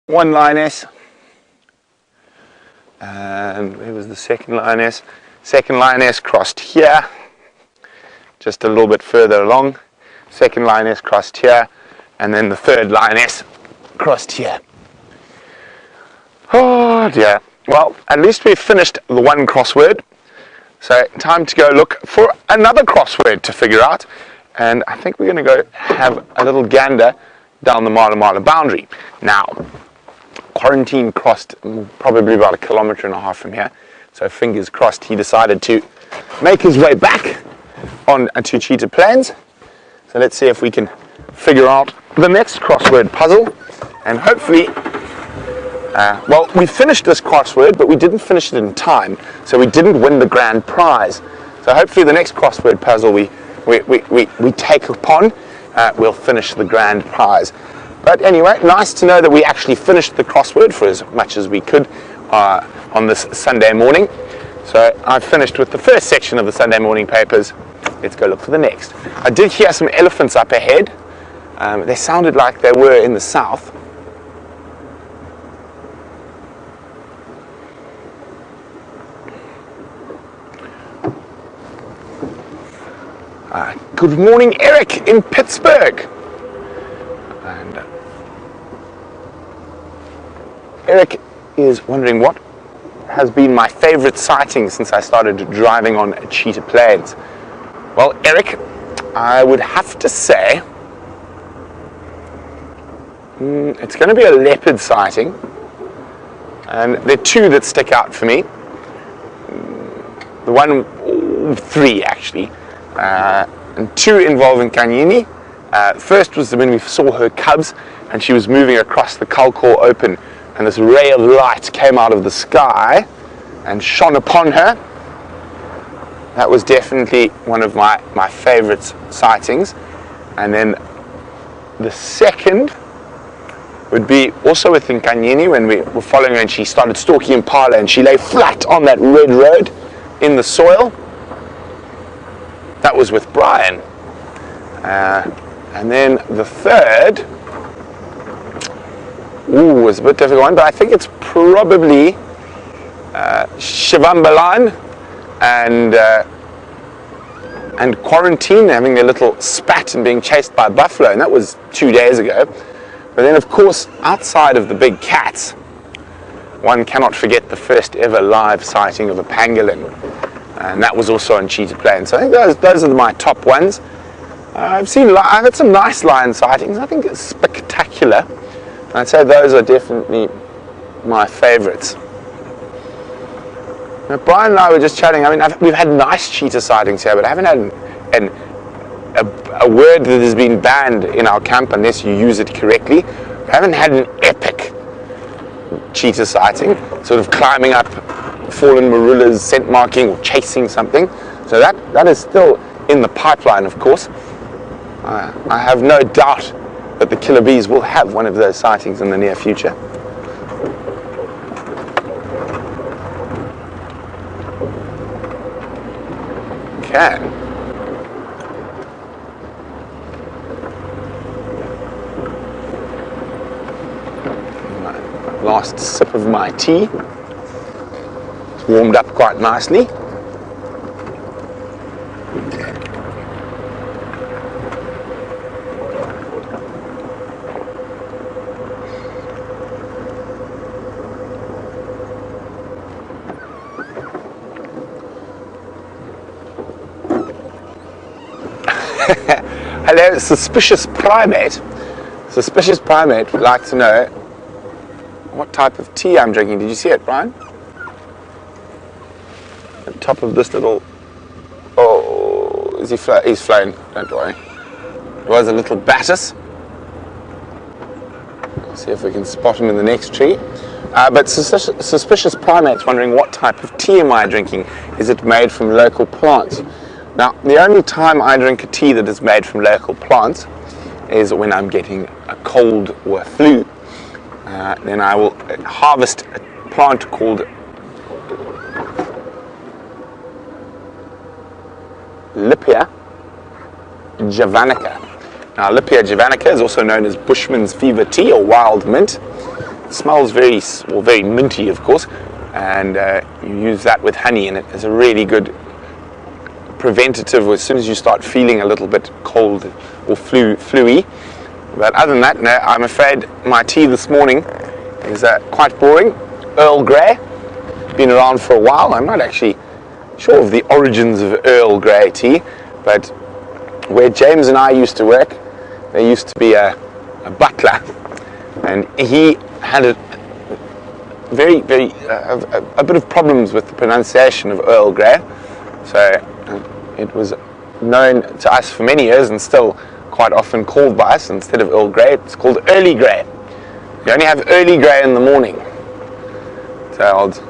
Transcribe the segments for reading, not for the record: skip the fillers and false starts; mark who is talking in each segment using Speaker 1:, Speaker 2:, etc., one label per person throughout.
Speaker 1: one lioness, and where was the second lioness? Second lioness crossed here, just a little bit further along. Second lioness crossed here, and then the third lioness crossed here. Oh dear. Well, at least we've finished the one crossword. So time to go look for another crossword to figure out. And I think we're going to go have a little gander down the Mala boundary. Now, Quarantine crossed probably about 1.5 kilometers from here. So fingers crossed he decided to make his way back on to Cheetah Plains. So let's see if we can figure out the next crossword puzzle. And hopefully, well, we finished this crossword, but we didn't finish it in time. So we didn't win the grand prize. So hopefully the next crossword puzzle we take upon, we'll finish the grand prize. But anyway, nice to know that we actually finished the crossword for as much as we could on this Sunday morning. So I've finished with the first section of the Sunday morning papers. Let's go look for the next. I did hear some elephants up ahead. They sounded like they were in the south. Good morning, Eric in Pittsburgh. And Eric is wondering what has been my favorite sighting since I started driving on Cheetah Plains. Well, Eric, I would have to say it's going to be a leopard sighting, and there are two that stick out for me. Three actually. And two involving Kanyini. First was when we saw her cubs and she was moving across the Kalkor Open, and this ray of light came out of the sky and shone upon her. That was definitely one of my favorite sightings. And then the second would be also within Kanyini, when we were following her and she started stalking Impala and she lay flat on that red road in the soil. That was with Brian. And then the third was a bit difficult one, but I think it's probably Shivambalan and Quarantine having their little spat and being chased by buffalo, and that was 2 days ago. But then, of course, outside of the big cats, one cannot forget the first ever live sighting of a pangolin. And that was also on Cheetah Plains. So I think those are my top ones. I've had some nice lion sightings. I think it's spectacular. I'd say those are definitely my favourites. Now, Brian and I were just chatting. I mean, we've had nice cheetah sightings here, but I haven't had a word that has been banned in our camp unless you use it correctly. We haven't had an epic cheetah sighting, sort of climbing up fallen marulas, scent marking, or chasing something. So that is still in the pipeline, of course. I have no doubt that the killer bees will have one of those sightings in the near future. Okay. Last sip of my tea. It's warmed up quite nicely. Hello, suspicious primate. Suspicious primate would like to know what type of tea I'm drinking. Did you see it, Brian? The top of this little... Oh, is he he's flown, don't worry. It was a little Battis. See if we can spot him in the next tree. But suspicious primate's wondering what type of tea am I drinking? Is it made from local plants? Now, the only time I drink a tea that is made from local plants is when I'm getting a cold or a flu. Then I will harvest a plant called Lipia javanica. Now, Lipia javanica is also known as Bushman's fever tea or wild mint. smells very, well, very minty, of course, and you use that with honey, and it is a really good preventative as soon as you start feeling a little bit cold or flu-y. But other than that, no, I'm afraid my tea this morning is quite boring. Earl Grey, been around for a while. I'm not actually sure of the origins of Earl Grey tea, but where James and I used to work, there used to be a butler, and he had a bit of problems with the pronunciation of Earl Grey, so it was known to us for many years and still quite often called by us, instead of Earl Grey, it's called Early Grey. You only have Early Grey in the morning. So old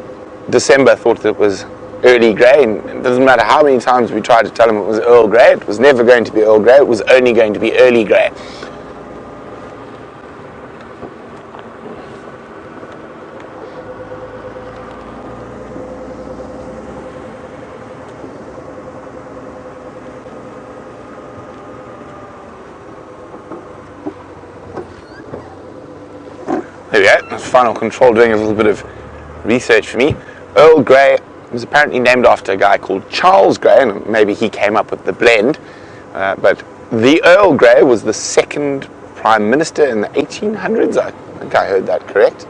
Speaker 1: December thought that it was Early Grey, and it doesn't matter how many times we tried to tell him it was Earl Grey, it was never going to be Earl Grey, it was only going to be Early Grey. There we go, Final Control doing a little bit of research for me. Earl Grey was apparently named after a guy called Charles Grey, and maybe he came up with the blend, but the Earl Grey was the second Prime Minister in the 1800s, I think I heard that correct.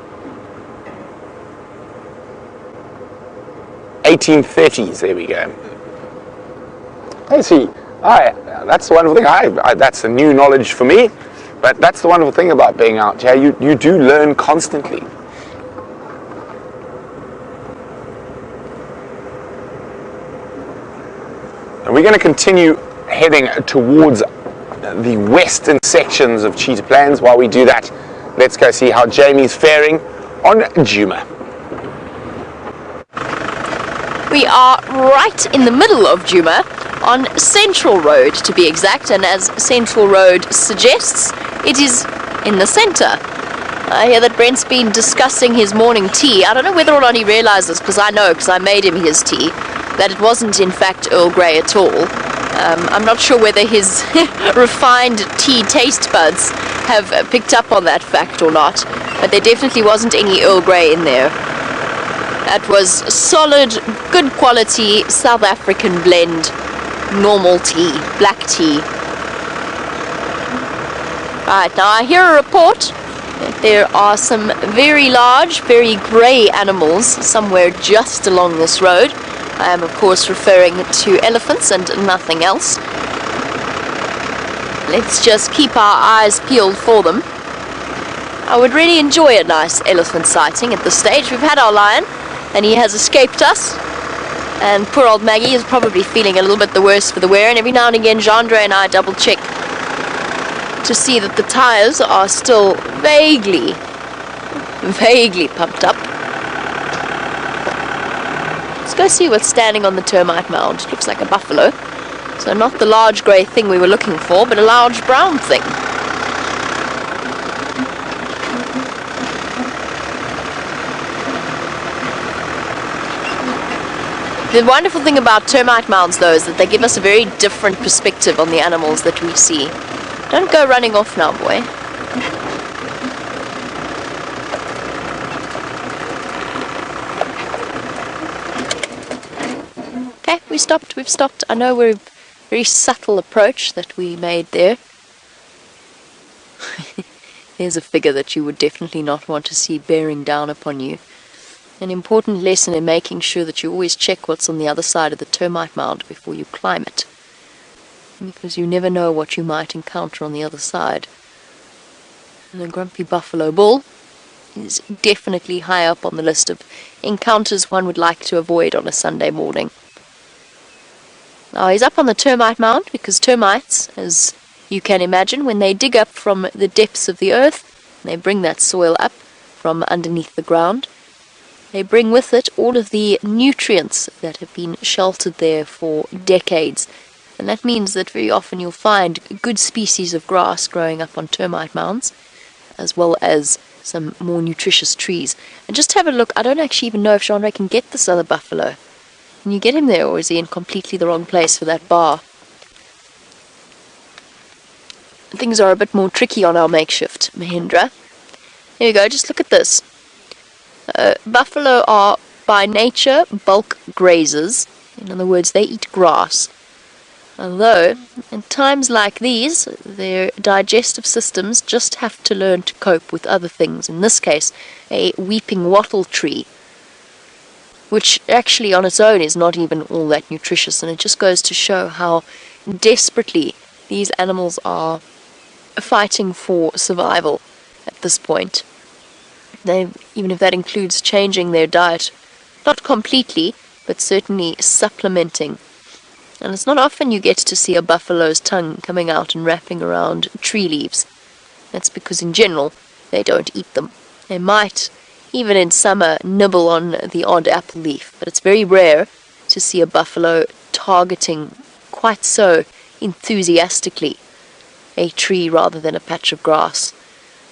Speaker 1: 1830s, there we go. I see, that's the wonderful thing, that's a new knowledge for me. But that's the wonderful thing about being out here. You do learn constantly. And we're going to continue heading towards the western sections of Cheetah Plains. While we do that, let's go see how Jamie's faring on Djuma.
Speaker 2: We are right in the middle of Djuma, on Central Road to be exact, and as Central Road suggests, it is in the centre. I hear that Brent's been discussing his morning tea. I don't know whether or not he realises, because I know, because I made him his tea, that it wasn't in fact Earl Grey at all. I'm not sure whether his refined tea taste buds have picked up on that fact or not, but there definitely wasn't any Earl Grey in there. That was solid, good quality South African blend, normal tea, black tea. Right, now I hear a report that there are some very large, very grey animals somewhere just along this road. I am of course referring to elephants and nothing else. Let's just keep our eyes peeled for them. I would really enjoy a nice elephant sighting at this stage. We've had our lion, and he has escaped us. And poor old Maggie is probably feeling a little bit the worse for the wear, and every now and again Jeandre and I double check to see that the tyres are still vaguely pumped up. Let's go see what's standing on the termite mound. It looks like a buffalo. So not the large grey thing we were looking for, but a large brown thing. The wonderful thing about termite mounds, though, is that they give us a very different perspective on the animals that we see. Don't go running off now, boy. Okay, we've stopped. I know we're a very subtle approach that we made there. There's a figure that you would definitely not want to see bearing down upon you. An important lesson in making sure that you always check what's on the other side of the termite mound before you climb it, because you never know what you might encounter on the other side. And a grumpy buffalo bull is definitely high up on the list of encounters one would like to avoid on a Sunday morning. Now he's up on the termite mound because termites, as you can imagine, when they dig up from the depths of the earth, they bring that soil up from underneath the ground. They bring with it all of the nutrients that have been sheltered there for decades. And that means that very often you'll find good species of grass growing up on termite mounds, as well as some more nutritious trees. And just have a look. I don't actually even know if Jeandre can get this other buffalo. Can you get him there, or is he in completely the wrong place for that bar? Things are a bit more tricky on our makeshift Mahindra. Here we go, just look at this. Buffalo are by nature bulk grazers. In other words, they eat grass. Although, in times like these, their digestive systems just have to learn to cope with other things. In this case, a weeping wattle tree, which actually on its own is not even all that nutritious, and it just goes to show how desperately these animals are fighting for survival at this point. Even if that includes changing their diet, not completely, but certainly supplementing. And it's not often you get to see a buffalo's tongue coming out and wrapping around tree leaves. That's because in general, they don't eat them. They might, even in summer, nibble on the odd apple leaf, but it's very rare to see a buffalo targeting quite so enthusiastically a tree rather than a patch of grass.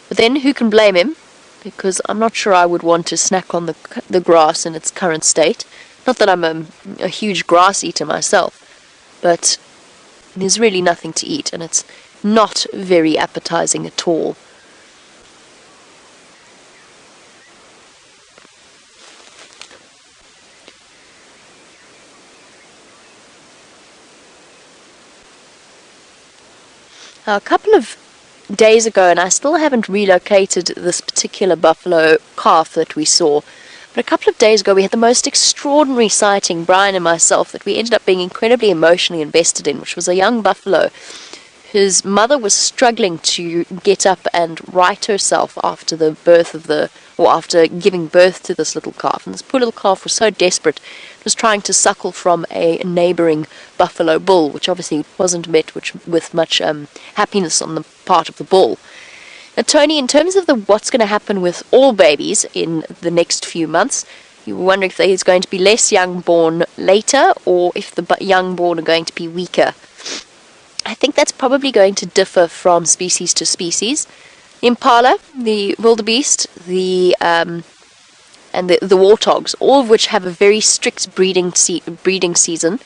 Speaker 2: But then who can blame him? Because I'm not sure I would want to snack on the grass in its current state. Not that I'm a huge grass eater myself, but there's really nothing to eat, and it's not very appetizing at all. Now, a couple of days ago, and I still haven't relocated this particular buffalo calf that we saw, but a couple of days ago we had the most extraordinary sighting, Brian and myself, that we ended up being incredibly emotionally invested in, which was a young buffalo whose mother was struggling to get up and right herself after the birth of after giving birth to this little calf. And this poor little calf was so desperate, it was trying to suckle from a neighboring buffalo bull, which obviously wasn't met with much happiness on the part of the bull. Now, Tony, in terms of what's going to happen with all babies in the next few months, you were wondering if there's going to be less young born later, or if the young born are going to be weaker. I think that's probably going to differ from species to species. Impala, the wildebeest, and the warthogs, all of which have a very strict breeding season.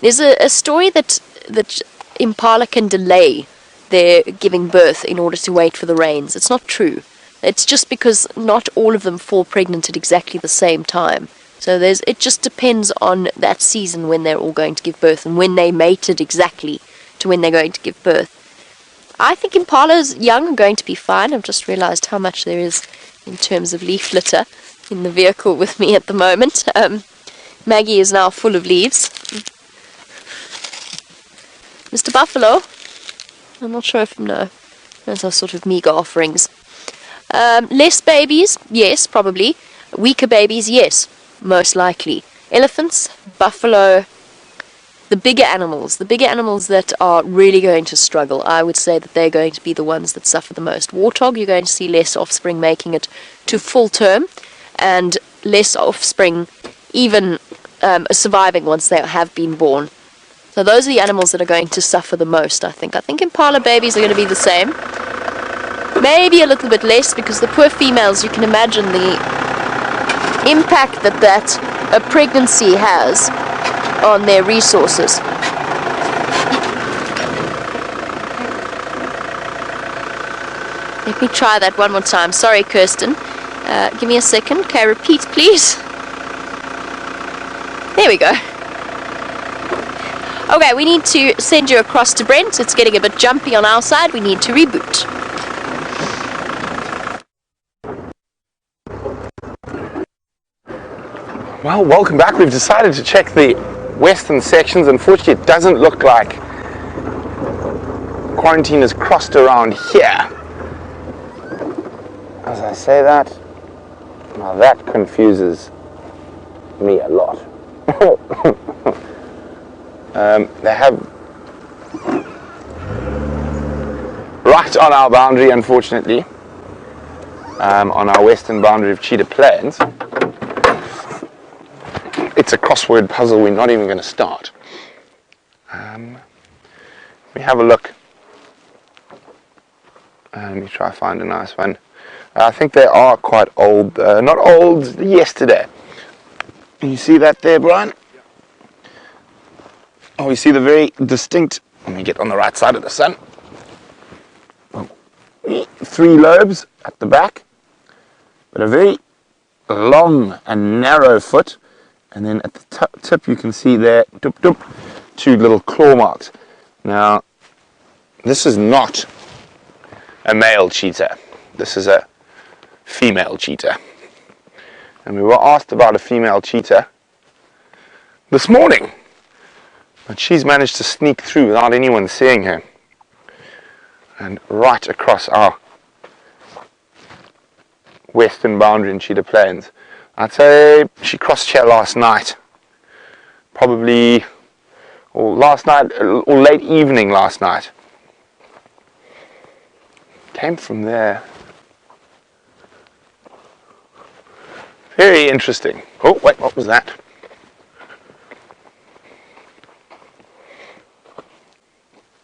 Speaker 2: There's a story that Impala can delay their giving birth in order to wait for the rains. It's not true. It's just because not all of them fall pregnant at exactly the same time. So it just depends on that season when they're all going to give birth and when they mated exactly to when they're going to give birth. I think Impala's young are going to be fine. I've just realized how much there is in terms of leaf litter in the vehicle with me at the moment. Maggie is now full of leaves. Mr. Buffalo, I'm not sure if no. Those are sort of meager offerings. Less babies, yes, probably. Weaker babies, yes, most likely. Elephants, buffalo, the bigger animals that are really going to struggle, I would say that they're going to be the ones that suffer the most. Warthog, you're going to see less offspring making it to full term, and less offspring even surviving once they have been born. So those are the animals that are going to suffer the most, I think. I think Impala babies are going to be the same. Maybe a little bit less, because the poor females, you can imagine the impact that a pregnancy has on their resources. Let me try that one more time. Sorry, Kirsten. Give me a second. Okay, repeat, please. There we go. Okay, we need to send you across to Brent. It's getting a bit jumpy on our side. We need to reboot.
Speaker 1: Well, welcome back. We've decided to check the western sections. Unfortunately, it doesn't look like quarantine is crossed around here. As I say that, now that confuses me a lot. They have right on our boundary, unfortunately, on our western boundary of Cheetah Plains. It's a crossword puzzle we're not even going to start. We have a look. Let me try to find a nice one. I think they are quite old, not old, yesterday. You see that there, Brian? Oh, you see the very distinct, let me get on the right side of the sun. 3 lobes at the back, but a very long and narrow foot, and then at the tip you can see there, doop, doop, 2 little claw marks. Now, this is not a male cheetah. This is a female cheetah. And we were asked about a female cheetah this morning, but she's managed to sneak through without anyone seeing her, and right across our western boundary in Cheetah Plains. I'd say she crossed here last night, probably, or late evening last night. Came from there. Very interesting. Oh wait, what was that?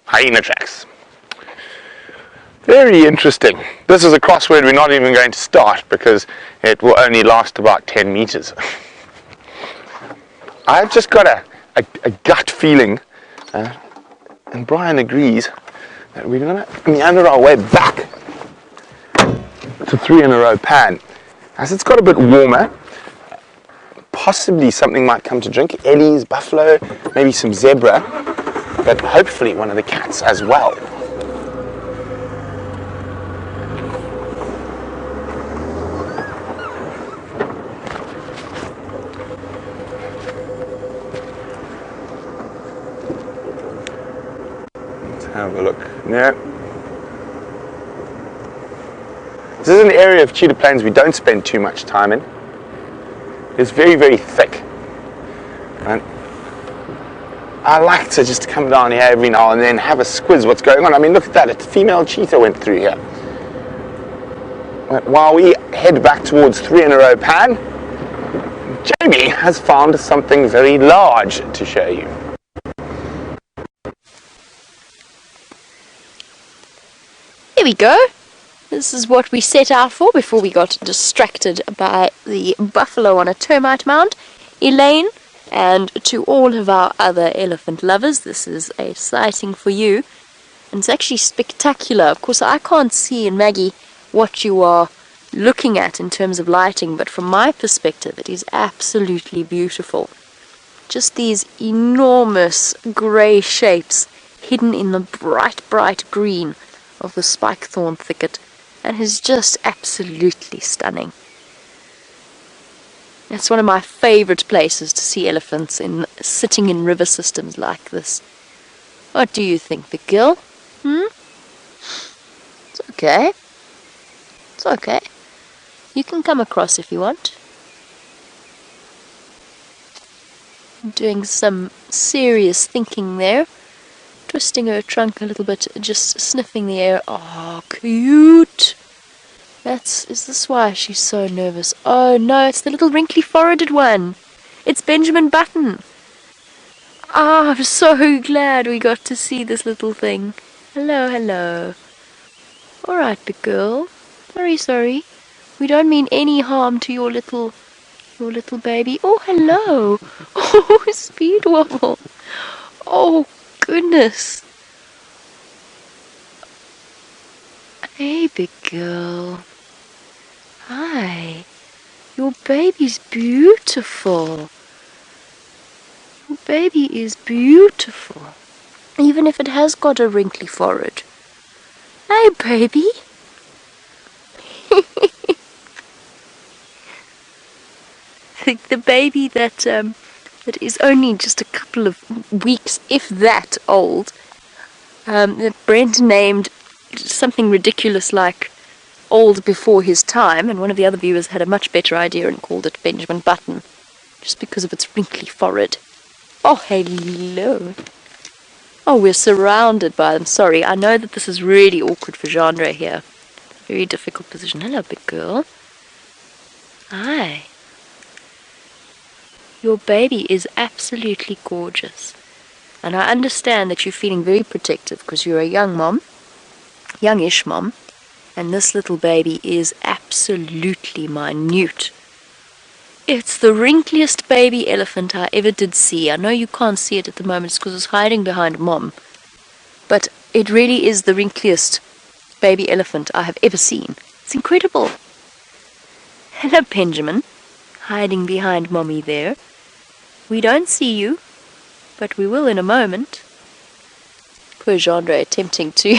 Speaker 1: Hyena tracks. Very interesting. This is a crossword we're not even going to start because it will only last about 10 meters. I've just got a gut feeling, and Brian agrees, that we're going to meander our way back to 3 in a row pan. As it's got a bit warmer, possibly something might come to drink. Ellies, buffalo, maybe some zebra, but hopefully one of the cats as well. Have a look. Yeah. This is an area of Cheetah Plains we don't spend too much time in. It's very, very thick. And I like to just come down here every now and then, have a squiz what's going on. I mean, look at that. A female cheetah went through here. But while we head back towards 3 in a row pan, Jamie has found something very large to show you.
Speaker 2: Here we go. This is what we set out for before we got distracted by the buffalo on a termite mound. Elaine, and to all of our other elephant lovers, this is a sighting for you. And it's actually spectacular. Of course, I can't see, and Maggie, what you are looking at in terms of lighting, but from my perspective, it is absolutely beautiful. Just these enormous grey shapes hidden in the bright, bright green of the spike-thorn thicket, and is just absolutely stunning. It's one of my favourite places to see elephants, sitting in river systems like this. What do you think, big girl? It's okay. It's okay. You can come across if you want. Doing some serious thinking there. Twisting her trunk a little bit, just sniffing the air. Oh, cute! Is this why she's so nervous? Oh no, it's the little wrinkly foreheaded one. It's Benjamin Button. Ah, I'm so glad we got to see this little thing. Hello, hello. Alright, big girl. Sorry. We don't mean any harm to your little baby. Oh, hello. Oh, speed wobble. Oh, goodness. Hey, big girl. Hi. Your baby's beautiful. Your baby is beautiful. Even if it has got a wrinkly forehead. Hey, baby. The baby that is only just a couple of weeks, if that, old, that Brent named something ridiculous like old before his time, and one of the other viewers had a much better idea and called it Benjamin Button, just because of its wrinkly forehead. Oh, hello. Oh, we're surrounded by them. Sorry, I know that this is really awkward for genre here. Very difficult position. Hello, big girl. Hi. Your baby is absolutely gorgeous. And I understand that you're feeling very protective because you're a young mom, youngish mom, and this little baby is absolutely minute. It's the wrinkliest baby elephant I ever did see. I know you can't see it at the moment because it's hiding behind mom, but it really is the wrinkliest baby elephant I have ever seen. It's incredible. Hello, Benjamin. Hiding behind Mommy there. We don't see you, but we will in a moment. Poor Gendre attempting to...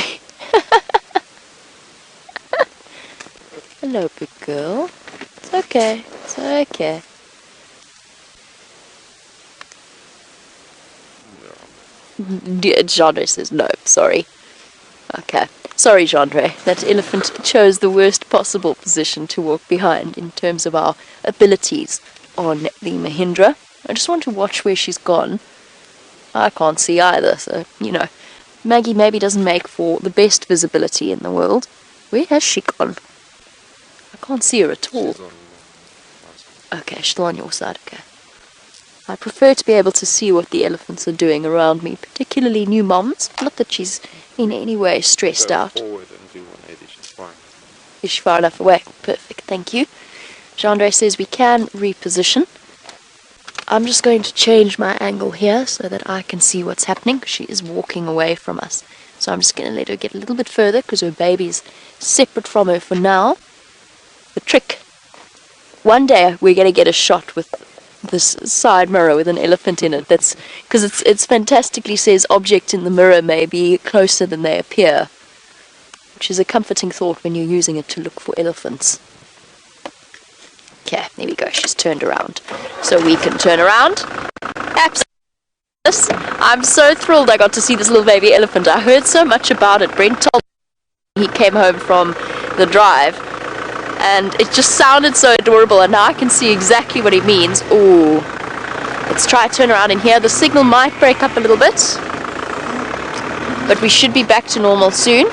Speaker 2: Hello, big girl. It's okay. It's okay. Gendre says no, sorry. Okay. Sorry, Gendre. That elephant chose the worst possible position to walk behind in terms of our abilities on the Mahindra. I just want to watch where she's gone. I can't see either, so, you know. Maggie maybe doesn't make for the best visibility in the world. Where has she gone? I can't see her at all. Okay, she's still on your side, okay. I prefer to be able to see what the elephants are doing around me, particularly new moms. Not that she's in any way stressed out.
Speaker 3: Forward and do 180, she's fine.
Speaker 2: Is she far enough away? Perfect, thank you. Gendre says we can reposition. I'm just going to change my angle here so that I can see what's happening. She is walking away from us. So I'm just going to let her get a little bit further because her baby's separate from her for now. The trick. One day we're going to get a shot with this side mirror with an elephant in it. That's because it's fantastically says objects in the mirror may be closer than they appear, which is a comforting thought when you're using it to look for elephants. Okay, there we go. She's turned around, so we can turn around. Absolutely. I'm so thrilled I got to see this little baby elephant. I heard so much about it. Brent told me he came home from the drive, and it just sounded so adorable, and now I can see exactly what it means. Ooh. Let's try to turn around in here. The signal might break up a little bit, but we should be back to normal soon.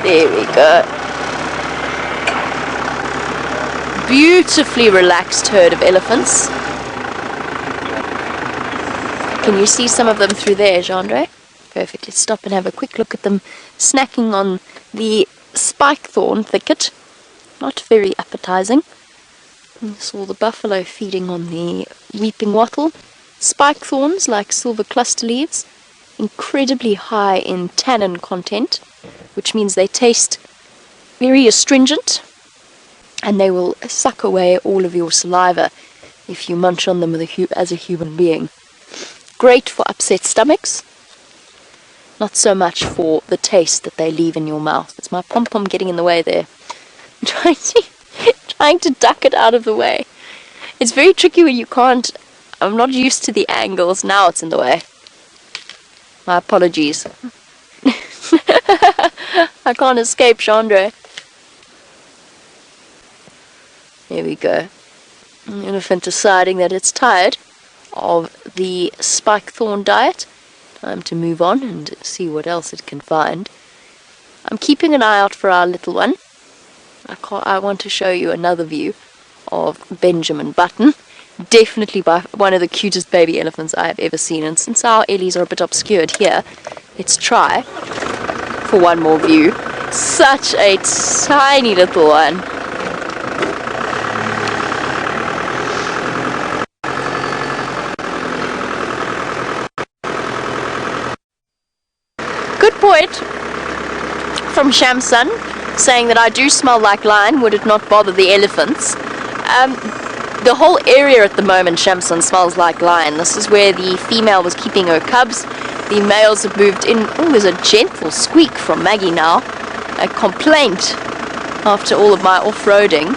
Speaker 2: There we go. Beautifully relaxed herd of elephants. Can you see some of them through there, Gendre? Perfect. Let's stop and have a quick look at them snacking on the spike thorn thicket. Not very appetizing. We saw the buffalo feeding on the weeping wattle. Spike thorns, like silver cluster leaves, incredibly high in tannin content, which means they taste very astringent, and they will suck away all of your saliva if you munch on them as a human being. Great for upset stomachs, not so much for the taste that they leave in your mouth. It's my pom-pom getting in the way there. I'm trying to duck it out of the way. It's very tricky when you can't. I'm not used to the angles. Now it's in the way. My apologies. I can't escape Gendre. There we go. An elephant deciding that it's tired of the spike thorn diet. Time to move on and see what else it can find. I'm keeping an eye out for our little one. I want to show you another view of Benjamin Button. Definitely by one of the cutest baby elephants I have ever seen. And since our Ellies are a bit obscured here, let's try for one more view. Such a tiny little one. Good point from Shamsun, saying that I do smell like lion. Would it not bother the elephants? The whole area at the moment, Shamsun, smells like lion. This is where the female was keeping her cubs. The males have moved in. Oh, there's a gentle squeak from Maggie now. A complaint after all of my off-roading.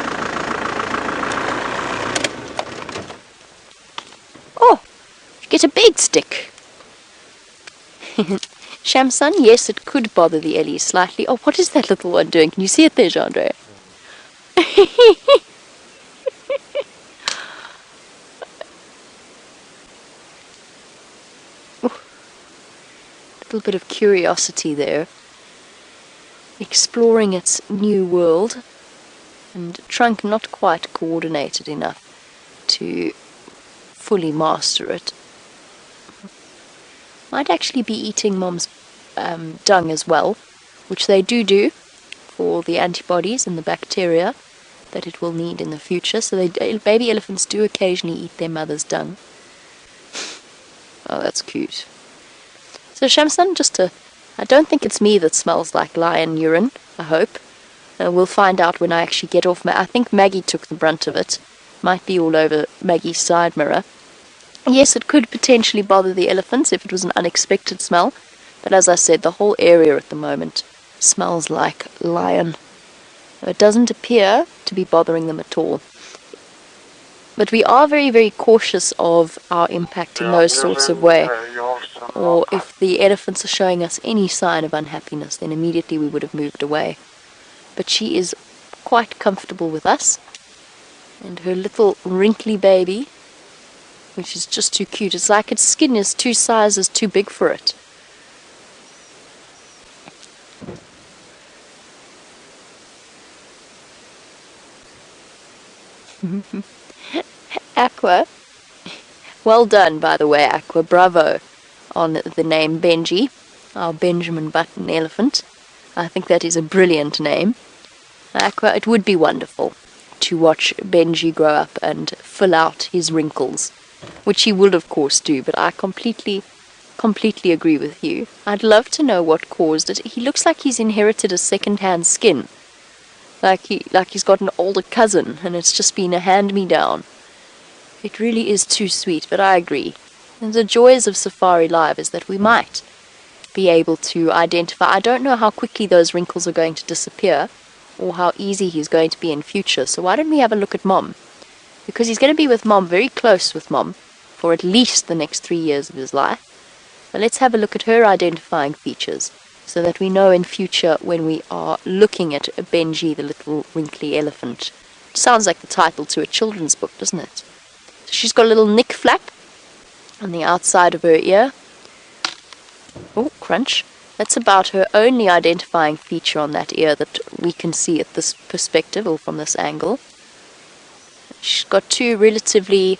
Speaker 2: Oh, you get a big stick. Shamsun, yes, it could bother the Ellie slightly. Oh, what is that little one doing? Can you see it there, Gendre? Little bit of curiosity there, exploring its new world, and trunk not quite coordinated enough to fully master it. Might actually be eating Mom's dung as well, which they do for the antibodies and the bacteria that it will need in the future. So baby elephants do occasionally eat their mother's dung. Oh, that's cute. So Shamsun, I don't think it's me that smells like lion urine, I hope. We'll find out when I actually get off. I think Maggie took the brunt of it. Might be all over Maggie's side mirror. Yes, it could potentially bother the elephants if it was an unexpected smell. But as I said, the whole area at the moment smells like lion. It doesn't appear to be bothering them at all. But we are very, very cautious of our impact in those sorts of way. Or if the elephants are showing us any sign of unhappiness, then immediately we would have moved away. But she is quite comfortable with us. And her little wrinkly baby, which is just too cute. It's like its skin is 2 sizes too big for it. Aqua. Well done, by the way, Aqua. Bravo on the name Benji, our Benjamin Button elephant. I think that is a brilliant name. Aqua, it would be wonderful to watch Benji grow up and fill out his wrinkles, which he will of course do, but I completely agree with you. I'd love to know what caused it. He looks like he's inherited a second-hand skin. Like he's got an older cousin and it's just been a hand-me-down. It really is too sweet, but I agree. And the joys of Safari Live is that we might be able to identify. I don't know how quickly those wrinkles are going to disappear or how easy he's going to be in future. So why don't we have a look at Mom? Because he's going to be with Mom, very close with Mom, for at least the next 3 years of his life. So let's have a look at her identifying features so that we know in future when we are looking at Benji, the little wrinkly elephant. It sounds like the title to a children's book, doesn't it? So she's got a little nick flap on the outside of her ear. Oh, crunch. That's about her only identifying feature on that ear that we can see at this perspective or from this angle. She's got 2 relatively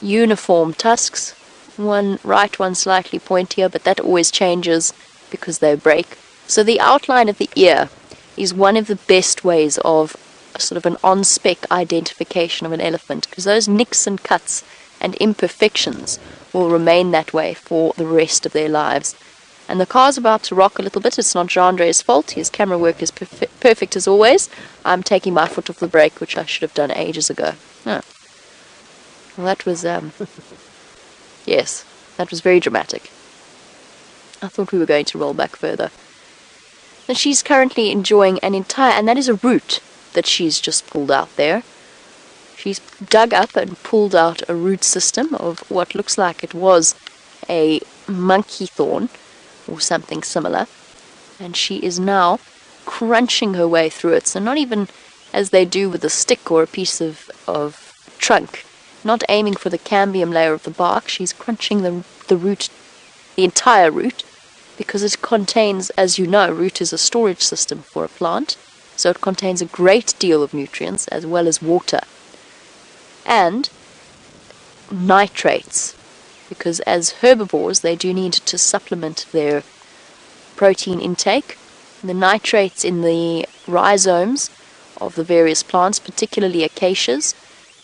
Speaker 2: uniform tusks. One right, one slightly pointier, but that always changes because they break. So the outline of the ear is one of the best ways of sort of an on-spec identification of an elephant, because those nicks and cuts and imperfections will remain that way for the rest of their lives. And the car's about to rock a little bit. It's not Jean-Andre's fault. His camera work is perfect as always. I'm taking my foot off the brake, which I should have done ages ago. Oh. Well, that was, yes, that was very dramatic. I thought we were going to roll back further. And she's currently enjoying an entire, and that is a root that she's just pulled out there. She's dug up and pulled out a root system of what looks like it was a monkey thorn or something similar, and she is now crunching her way through it. So not even as they do with a stick or a piece of trunk, not aiming for the cambium layer of the bark, she's crunching the root, the entire root, because it contains, as you know, root is a storage system for a plant, so it contains a great deal of nutrients as well as water and nitrates, because as herbivores they do need to supplement their protein intake. The nitrates in the rhizomes of the various plants, particularly acacias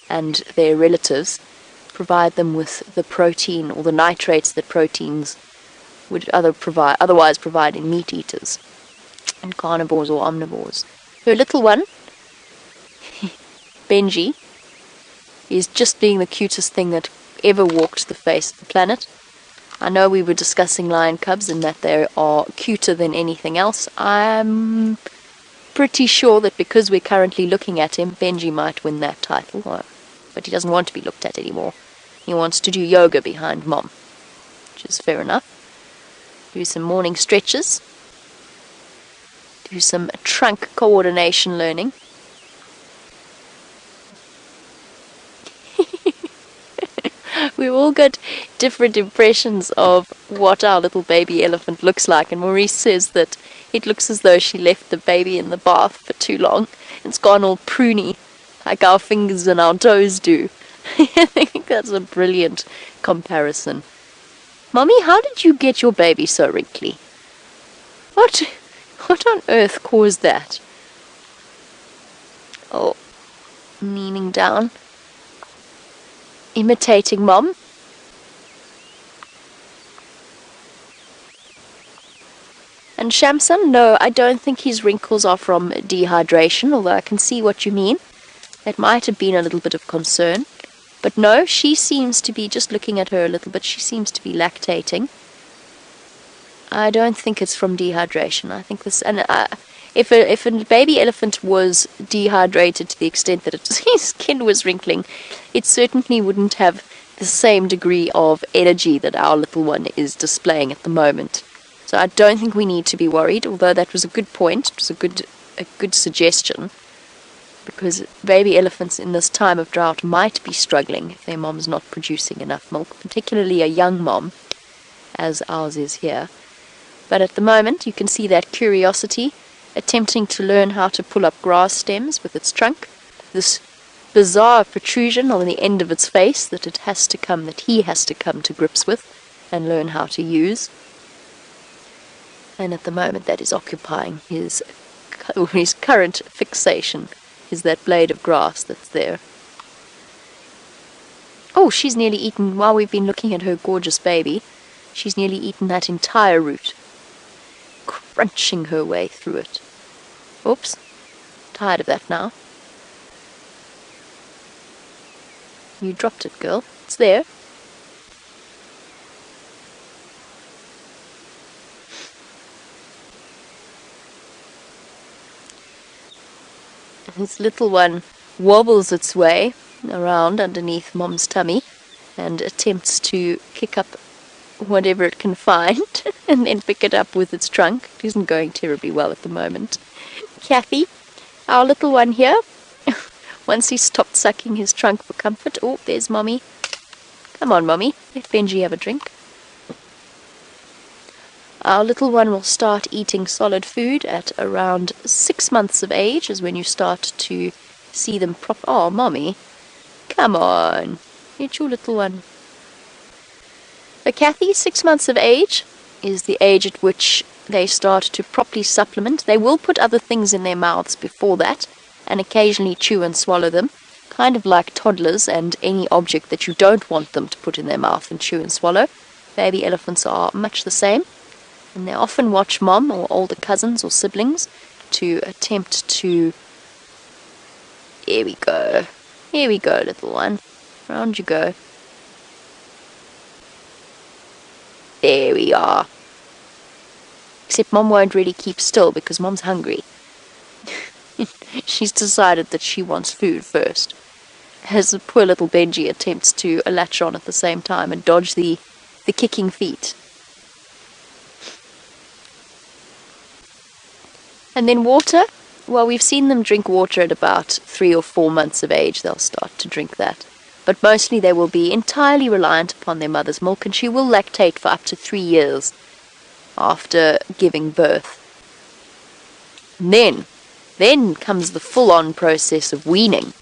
Speaker 2: and their relatives, provide them with the protein or the nitrates that proteins would otherwise provide in meat eaters and carnivores or omnivores. Her little one, Benji, is just being the cutest thing that ever walked the face of the planet. I know we were discussing lion cubs and that they are cuter than anything else. I'm pretty sure that because we're currently looking at him, Benji might win that title, but he doesn't want to be looked at anymore. He wants to do yoga behind Mom, which is fair enough. Do some morning stretches, do some trunk coordination learning. We've all got different impressions of what our little baby elephant looks like, and Maurice says that it looks as though she left the baby in the bath for too long. It's gone all pruny, like our fingers and our toes do. I think that's a brilliant comparison. Mummy, how did you get your baby so wrinkly? What on earth caused that? Oh, Kneeling down. Imitating Mom. And Shamsun, no, I don't think his wrinkles are from dehydration, although I can see what you mean. That might have been a little bit of concern. But no, she seems to be, just looking at her a little bit, she seems to be lactating. I don't think it's from dehydration. I think this, and if a baby elephant was dehydrated to the extent that his skin was wrinkling, it certainly wouldn't have the same degree of energy that our little one is displaying at the moment. So I don't think we need to be worried, although that was a good point. It was a good suggestion, because baby elephants in this time of drought might be struggling if their mom's not producing enough milk, particularly a young mom, as ours is here. But at the moment, you can see that curiosity, attempting to learn how to pull up grass stems with its trunk, this bizarre protrusion on the end of its face that he has to come to grips with and learn how to use. And at the moment, that is occupying his current fixation, is that blade of grass that's there. Oh, she's nearly eaten, while we've been looking at her gorgeous baby, she's nearly eaten that entire root, crunching her way through it. Oops, tired of that now. You dropped it, girl. It's there. This little one wobbles its way around underneath Mom's tummy and attempts to kick up whatever it can find and then pick it up with its trunk. It isn't going terribly well at the moment. Kathy, our little one here, once he stopped sucking his trunk for comfort, oh, there's Mommy. Come on, Mommy, let Benji have a drink. Our little one will start eating solid food at around 6 months of age, is when you start to see them Oh, Mommy, come on, get your little one. So Kathy, 6 months of age, is the age at which they start to properly supplement. They will put other things in their mouths before that, and occasionally chew and swallow them, kind of like toddlers and any object that you don't want them to put in their mouth and chew and swallow. Baby elephants are much the same. And they often watch Mom or older cousins or siblings to attempt to... Here we go. Here we go, little one. Round you go. There we are. Except Mom won't really keep still because Mom's hungry. She's decided that she wants food first. As the poor little Benji attempts to latch on at the same time and dodge the kicking feet. And then water, well, we've seen them drink water at about 3 or 4 months of age. They'll start to drink that. But mostly they will be entirely reliant upon their mother's milk, and she will lactate for up to 3 years after giving birth. And then comes the full-on process of weaning,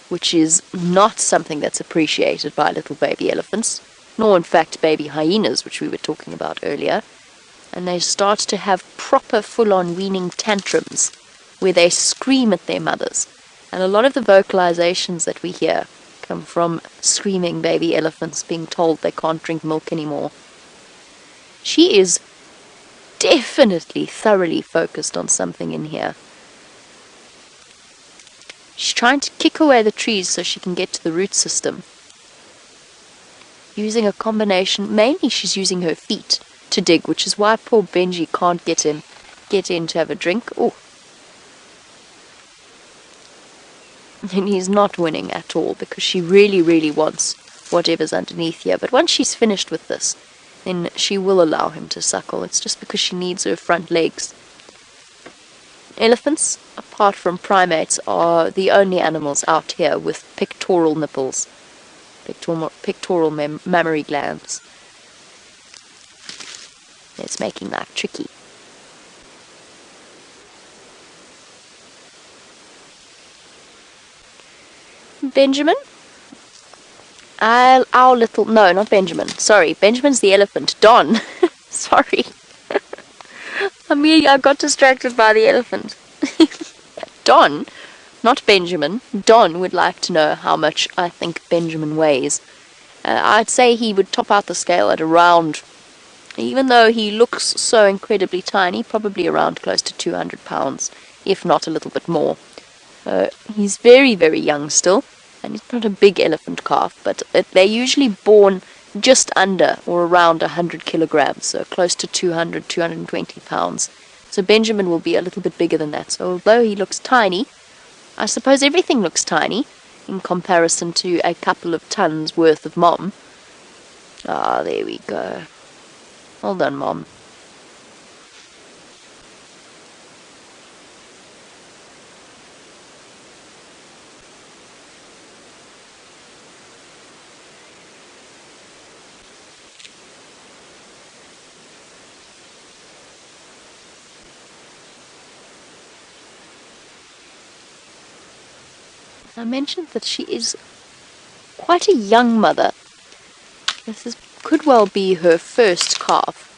Speaker 2: which is not something that's appreciated by little baby elephants, nor in fact baby hyenas, which we were talking about earlier. And they start to have proper full-on weaning tantrums where they scream at their mothers. And a lot of the vocalizations that we hear come from screaming baby elephants being told they can't drink milk anymore. She is definitely thoroughly focused on something in here. She's trying to kick away the trees so she can get to the root system. Using a combination, mainly she's using her feet to dig, which is why poor Benji can't get in to have a drink. Oh, and he's not winning at all because she really wants whatever's underneath here. But once she's finished with this, then she will allow him to suckle. It's just because she needs her front legs. Elephants, apart from primates, are the only animals out here with pectoral nipples, pectoral mammary glands. It's making life tricky. Benjamin? Not Benjamin. Sorry, Benjamin's the elephant. Don. Sorry. I got distracted by the elephant. Don not Benjamin. Don would like to know how much I think Benjamin weighs. I'd say he would top out the scale at around, even though he looks so incredibly tiny, probably around close to 200 pounds, if not a little bit more. He's very, very young still, and he's not a big elephant calf, but they're usually born just under or around 100 kilograms, so close to 200, 220 pounds. So Benjamin will be a little bit bigger than that. So although he looks tiny, I suppose everything looks tiny in comparison to a couple of tons worth of Mom. Ah, there we go. Well done, Mom. I mentioned that she is quite a young mother. Could well be her first calf.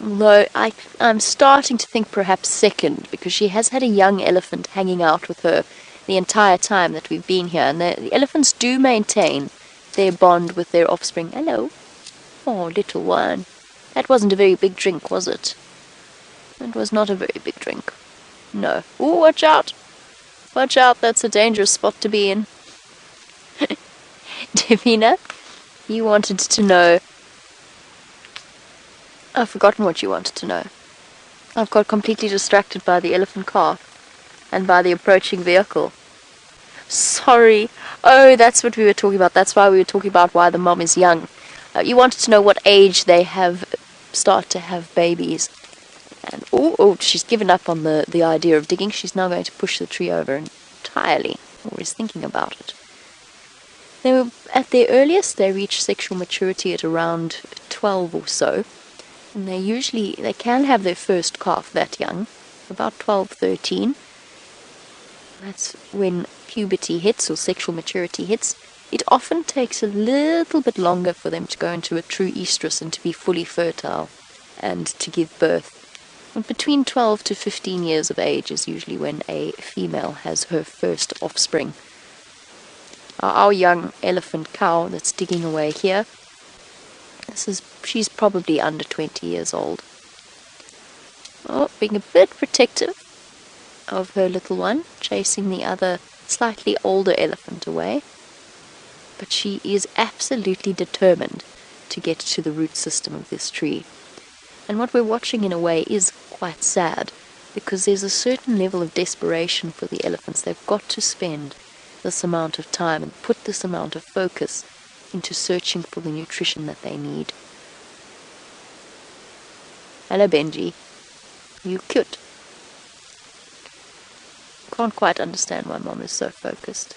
Speaker 2: Although I'm starting to think perhaps second, because she has had a young elephant hanging out with her the entire time that we've been here. And the elephants do maintain their bond with their offspring. Hello. Oh, little one. That wasn't a very big drink, was it? It was not a very big drink. No. Oh, watch out. Watch out, that's a dangerous spot to be in. Davina, you wanted to know... I've forgotten what you wanted to know. I've got completely distracted by the elephant calf and by the approaching vehicle. Sorry. Oh, that's what we were talking about. That's why we were talking about why the mom is young. You wanted to know what age they start to have babies. And oh, she's given up on the idea of digging. She's now going to push the tree over entirely, or is thinking about it. At their earliest, they reach sexual maturity at around 12 or so. And they can have their first calf that young, about 12, 13. That's when puberty hits or sexual maturity hits. It often takes a little bit longer for them to go into a true estrus and to be fully fertile and to give birth. And between 12 to 15 years of age is usually when a female has her first offspring. Our young elephant cow that's digging away here, she's probably under 20 years old. Oh, being a bit protective of her little one, chasing the other slightly older elephant away. But she is absolutely determined to get to the root system of this tree. And what we're watching in a way is quite sad, because there's a certain level of desperation for the elephants. They've got to spend this amount of time and put this amount of focus into searching for the nutrition that they need. Hello, Benji. You cute. Can't quite understand why Mom is so focused.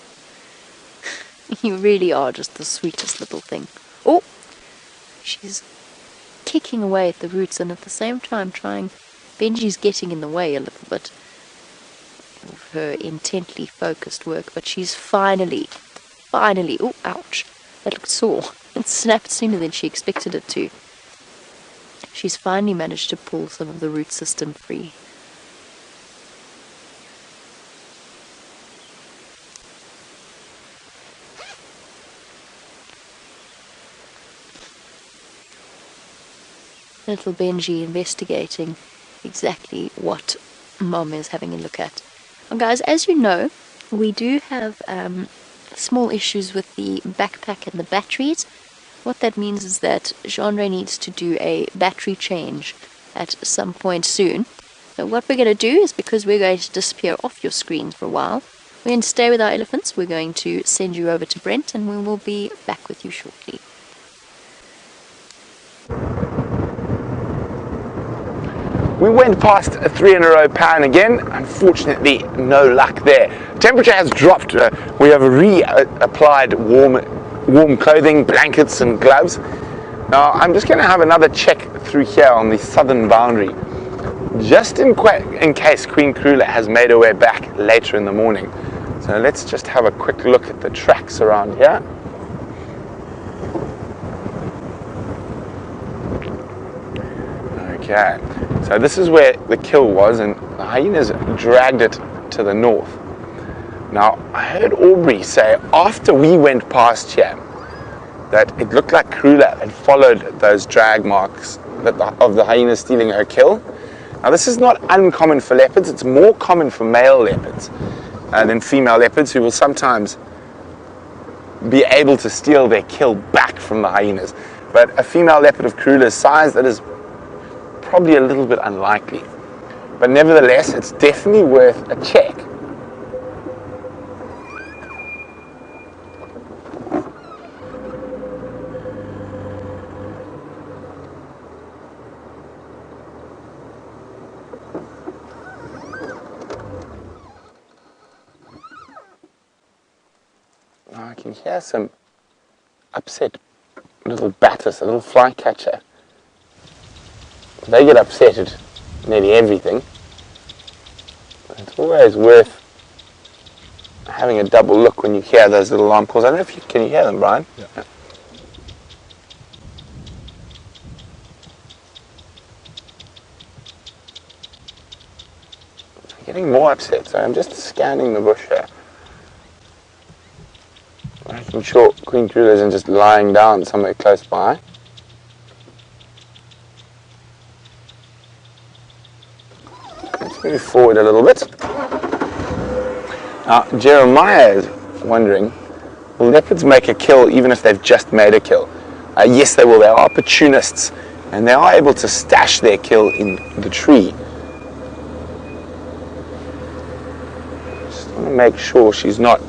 Speaker 2: You really are just the sweetest little thing. Oh! She's kicking away at the roots and at the same time Benji's getting in the way a little bit of her intently focused work, but she's finally, oh, ouch, that looked sore. It snapped sooner than she expected it to. She's finally managed to pull some of the root system free. Little Benji investigating exactly what Mom is having a look at. Well, guys, as you know, we do have small issues with the backpack and the batteries. What that means is that Genre needs to do a battery change at some point soon. So what we're going to do is, because we're going to disappear off your screens for a while, we're going to stay with our elephants. We're going to send you over to Brent, and we will be back with you shortly.
Speaker 1: We went past a 3-in-a-row pan again. Unfortunately, no luck there. Temperature has dropped. We have reapplied warm clothing, blankets and gloves. Now I'm just going to have another check through here on the southern boundary, just in case Queen Krula has made her way back later in the morning. So let's just have a quick look at the tracks around here. Okay, so this is where the kill was, and the hyenas dragged it to the north. Now, I heard Aubrey say after we went past here that it looked like Karula had followed those drag marks of the hyena stealing her kill. Now, this is not uncommon for leopards. It's more common for male leopards than female leopards, who will sometimes be able to steal their kill back from the hyenas. But a female leopard of Karula's size, that is probably a little bit unlikely. But nevertheless, it's definitely worth a check. I can hear some upset little batters, a little flycatcher. They get upset at nearly everything. It's always worth having a double look when you hear those little alarm calls. I don't know if you can hear them, Brian?
Speaker 4: Yeah.
Speaker 1: I'm getting more upset, so I'm just scanning the bush here. Making sure Queen Karula isn't just lying down somewhere close by. Let's move forward a little bit. Now, Jeremiah is wondering, will leopards make a kill even if they've just made a kill? Yes, they will. They are opportunists, and they are able to stash their kill in the tree. Just want to make sure she's not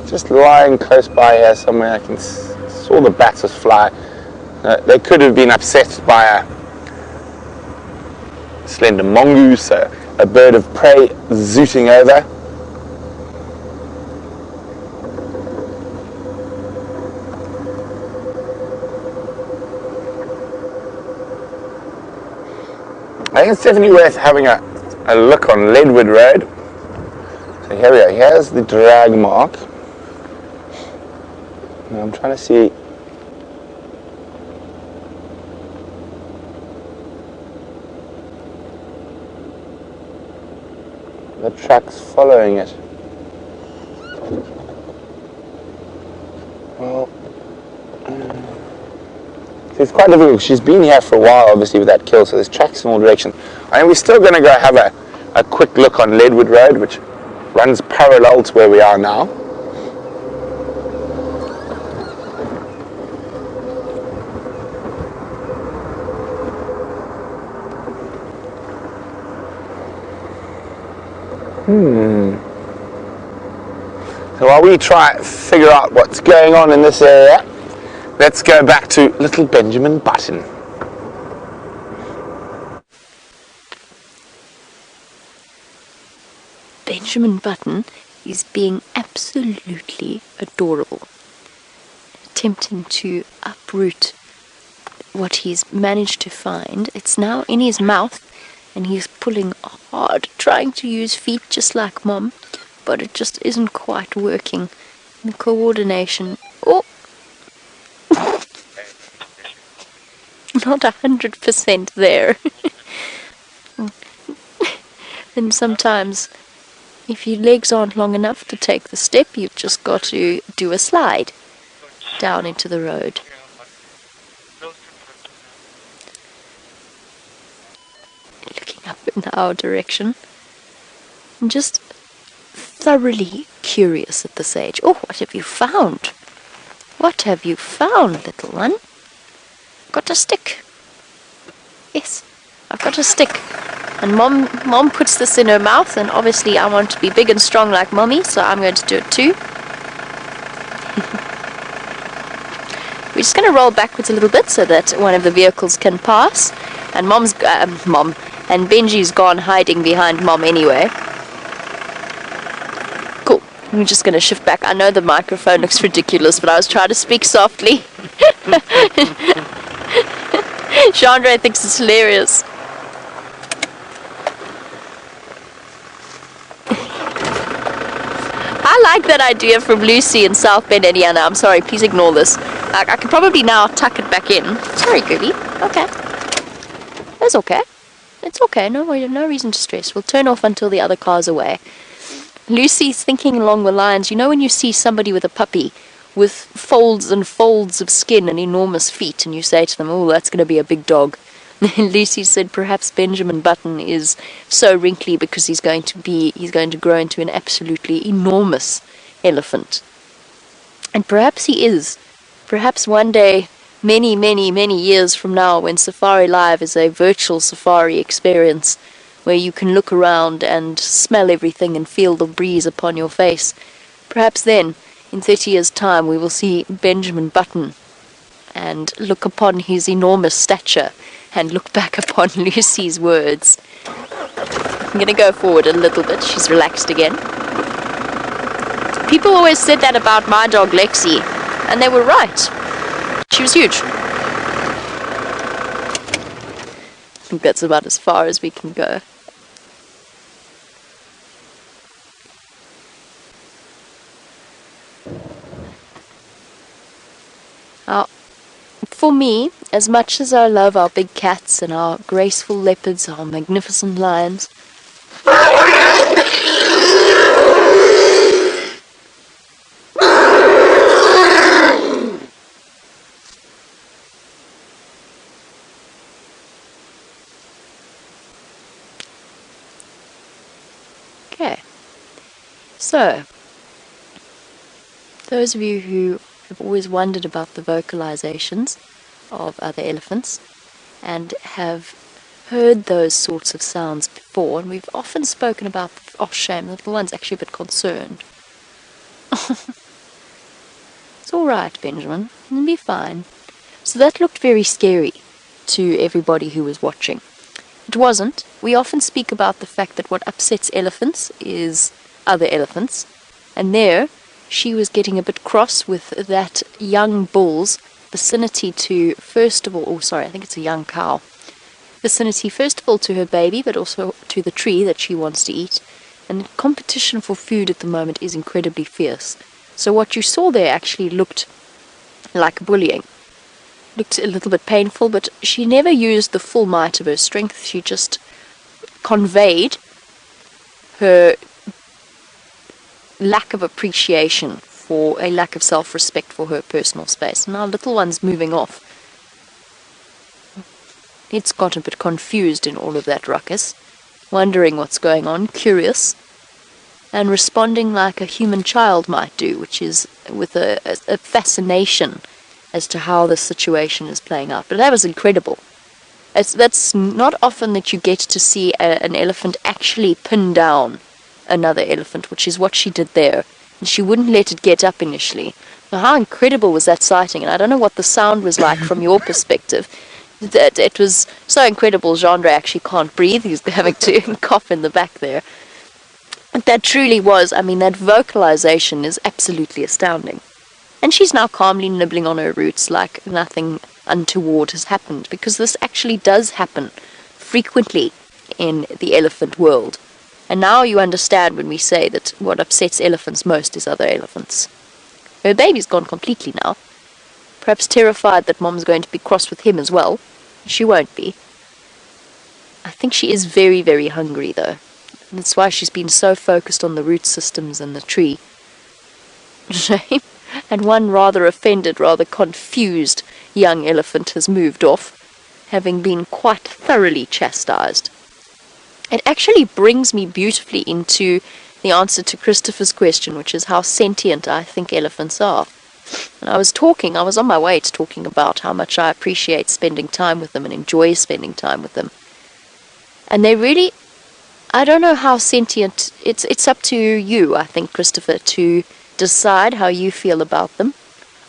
Speaker 1: just lying close by here somewhere. I can saw the batters fly. They could have been upset by a slender mongoose, a bird of prey zooting over. I think it's definitely worth having a look on Leadwood Road. So here we go. Here's the drag mark. I'm trying to see the tracks following it. Well, so it's quite difficult. She's been here for a while, obviously, with that kill, so there's tracks in all directions. I think we're still going to go have a quick look on Leadwood Road, which runs parallel to where we are now. So while we try to figure out what's going on in this area, let's go back to little Benjamin Button.
Speaker 2: Benjamin Button is being absolutely adorable, attempting to uproot what he's managed to find. It's now in his mouth, and he's pulling hard, trying to use feet just like Mom, but it just isn't quite working. The coordination, not 100% there. And sometimes, if your legs aren't long enough to take the step, you've just got to do a slide down into the road. Looking up in our direction. I'm just thoroughly curious at this age. Oh, what have you found? What have you found, little one? Got a stick. Yes, I've got a stick. And Mom puts this in her mouth, and obviously I want to be big and strong like Mommy, so I'm going to do it too. We're just going to roll backwards a little bit so that one of the vehicles can pass. And and Benji's gone hiding behind Mom anyway. Cool. We're just going to shift back. I know the microphone looks ridiculous, but I was trying to speak softly. Chandra thinks it's hilarious. I like that idea from Lucy in South Bend, Indiana. I'm sorry, please ignore this. I could probably now tuck it back in. Sorry, Gooby. Okay. It's okay. It's okay. No reason to stress. We'll turn off until the other car's away. Lucy's thinking along the lines, you know when you see somebody with a puppy with folds and folds of skin and enormous feet, and you say to them, oh, that's going to be a big dog. Lucy said perhaps Benjamin Button is so wrinkly because he's going to grow into an absolutely enormous elephant. And perhaps he is. Perhaps one day, many, many, many years from now, when Safari Live is a virtual safari experience, where you can look around and smell everything and feel the breeze upon your face, perhaps then, in 30 years' time, we will see Benjamin Button and look upon his enormous stature and look back upon Lucy's words. I'm going to go forward a little bit. She's relaxed again. People always said that about my dog Lexi, and they were right. She was huge. I think that's about as far as we can go. Now, for me, as much as I love our big cats and our graceful leopards, our magnificent lions, okay, so those of you who have always wondered about the vocalizations of other elephants and have heard those sorts of sounds before, and we've often spoken about, oh shame, the little one's actually a bit concerned. It's alright, Benjamin, it'll be fine. So that looked very scary to everybody who was watching. It wasn't. We often speak about the fact that what upsets elephants is other elephants, and there she was getting a bit cross with that young bull's vicinity to, first of all, I think it's a young cow, vicinity first of all to her baby, but also to the tree that she wants to eat. And competition for food at the moment is incredibly fierce. So what you saw there actually looked like bullying. Looked a little bit painful, but she never used the full might of her strength. She just conveyed her lack of appreciation for a lack of self-respect for her personal space. Now little one's moving off. It's got a bit confused in all of that ruckus, wondering what's going on, curious, and responding like a human child might do, which is with a fascination as to how the situation is playing out. But that was incredible. That's not often that you get to see an elephant actually pin down another elephant, which is what she did there. And she wouldn't let it get up initially. Now, how incredible was that sighting? And I don't know what the sound was like from your perspective. That it was so incredible, Jean actually can't breathe. He's having to cough in the back there. But that truly was, I mean, that vocalization is absolutely astounding. And she's now calmly nibbling on her roots like nothing untoward has happened, because this actually does happen frequently in the elephant world. And now you understand when we say that what upsets elephants most is other elephants. Her baby's gone completely now. Perhaps terrified that Mom's going to be cross with him as well. She won't be. I think she is very, very hungry though. And that's why she's been so focused on the root systems and the tree. Shame. And one rather offended, rather confused young elephant has moved off, having been quite thoroughly chastised. It actually brings me beautifully into the answer to Christopher's question, which is how sentient I think elephants are. And I was on my way to talking about how much I appreciate spending time with them and enjoy spending time with them. And they really, I don't know how sentient, it's up to you, I think, Christopher, to decide how you feel about them.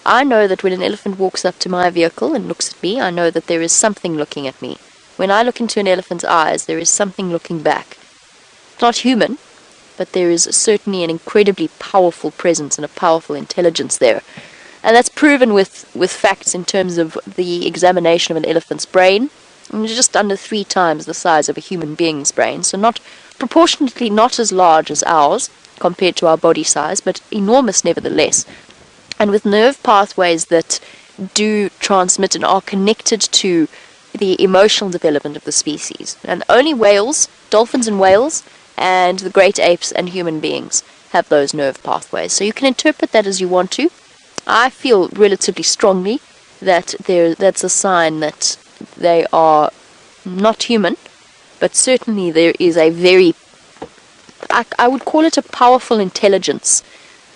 Speaker 2: I know that when an elephant walks up to my vehicle and looks at me, I know that there is something looking at me. When I look into an elephant's eyes, there is something looking back. It's not human, but there is certainly an incredibly powerful presence and a powerful intelligence there. And that's proven with facts in terms of the examination of an elephant's brain. Just under 3 times the size of a human being's brain, so not proportionately not as large as ours compared to our body size, but enormous nevertheless. And with nerve pathways that do transmit and are connected to the emotional development of the species. And only whales, dolphins and whales, and the great apes and human beings have those nerve pathways. So you can interpret that as you want to. I feel relatively strongly that that's a sign that they are not human, but certainly there is a very, I would call it a powerful intelligence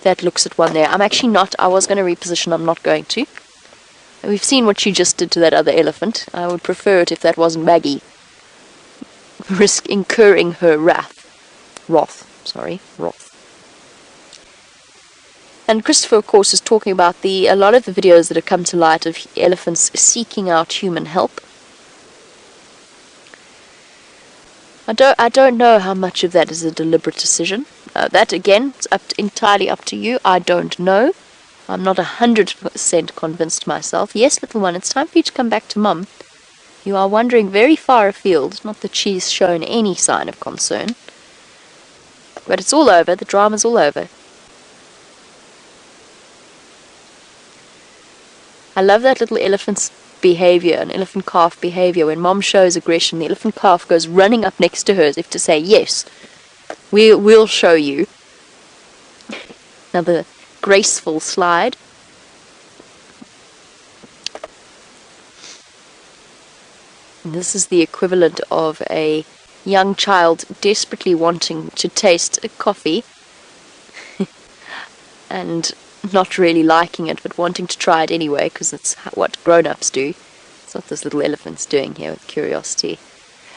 Speaker 2: that looks at one there. I was going to reposition, I'm not going to. We've seen what she just did to that other elephant. I would prefer it if that wasn't Maggie. Risk incurring her wrath. And Christopher, of course, is talking about a lot of the videos that have come to light of elephants seeking out human help. I don't know how much of that is a deliberate decision. That, again, is entirely up to you. I don't know. I'm not 100% convinced myself. Yes, little one, it's time for you to come back to Mum. You are wandering very far afield. Not that she's shown any sign of concern. But it's all over. The drama's all over. I love that little elephant's behavior, an elephant calf behavior. When Mom shows aggression, the elephant calf goes running up next to her as if to say, yes, we'll show you. Another graceful slide. And this is the equivalent of a young child desperately wanting to taste a coffee and not really liking it, but wanting to try it anyway, because it's what grown-ups do. That's what this little elephant's doing here with curiosity.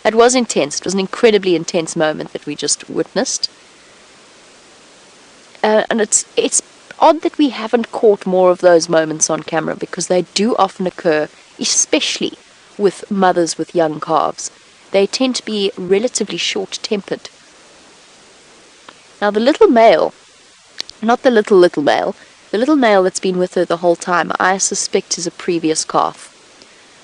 Speaker 2: It was intense. It was an incredibly intense moment that we just witnessed. And it's odd that we haven't caught more of those moments on camera, because they do often occur, especially with mothers with young calves. They tend to be relatively short-tempered. Now the little male, not the little male, the little male that's been with her the whole time, I suspect is a previous calf.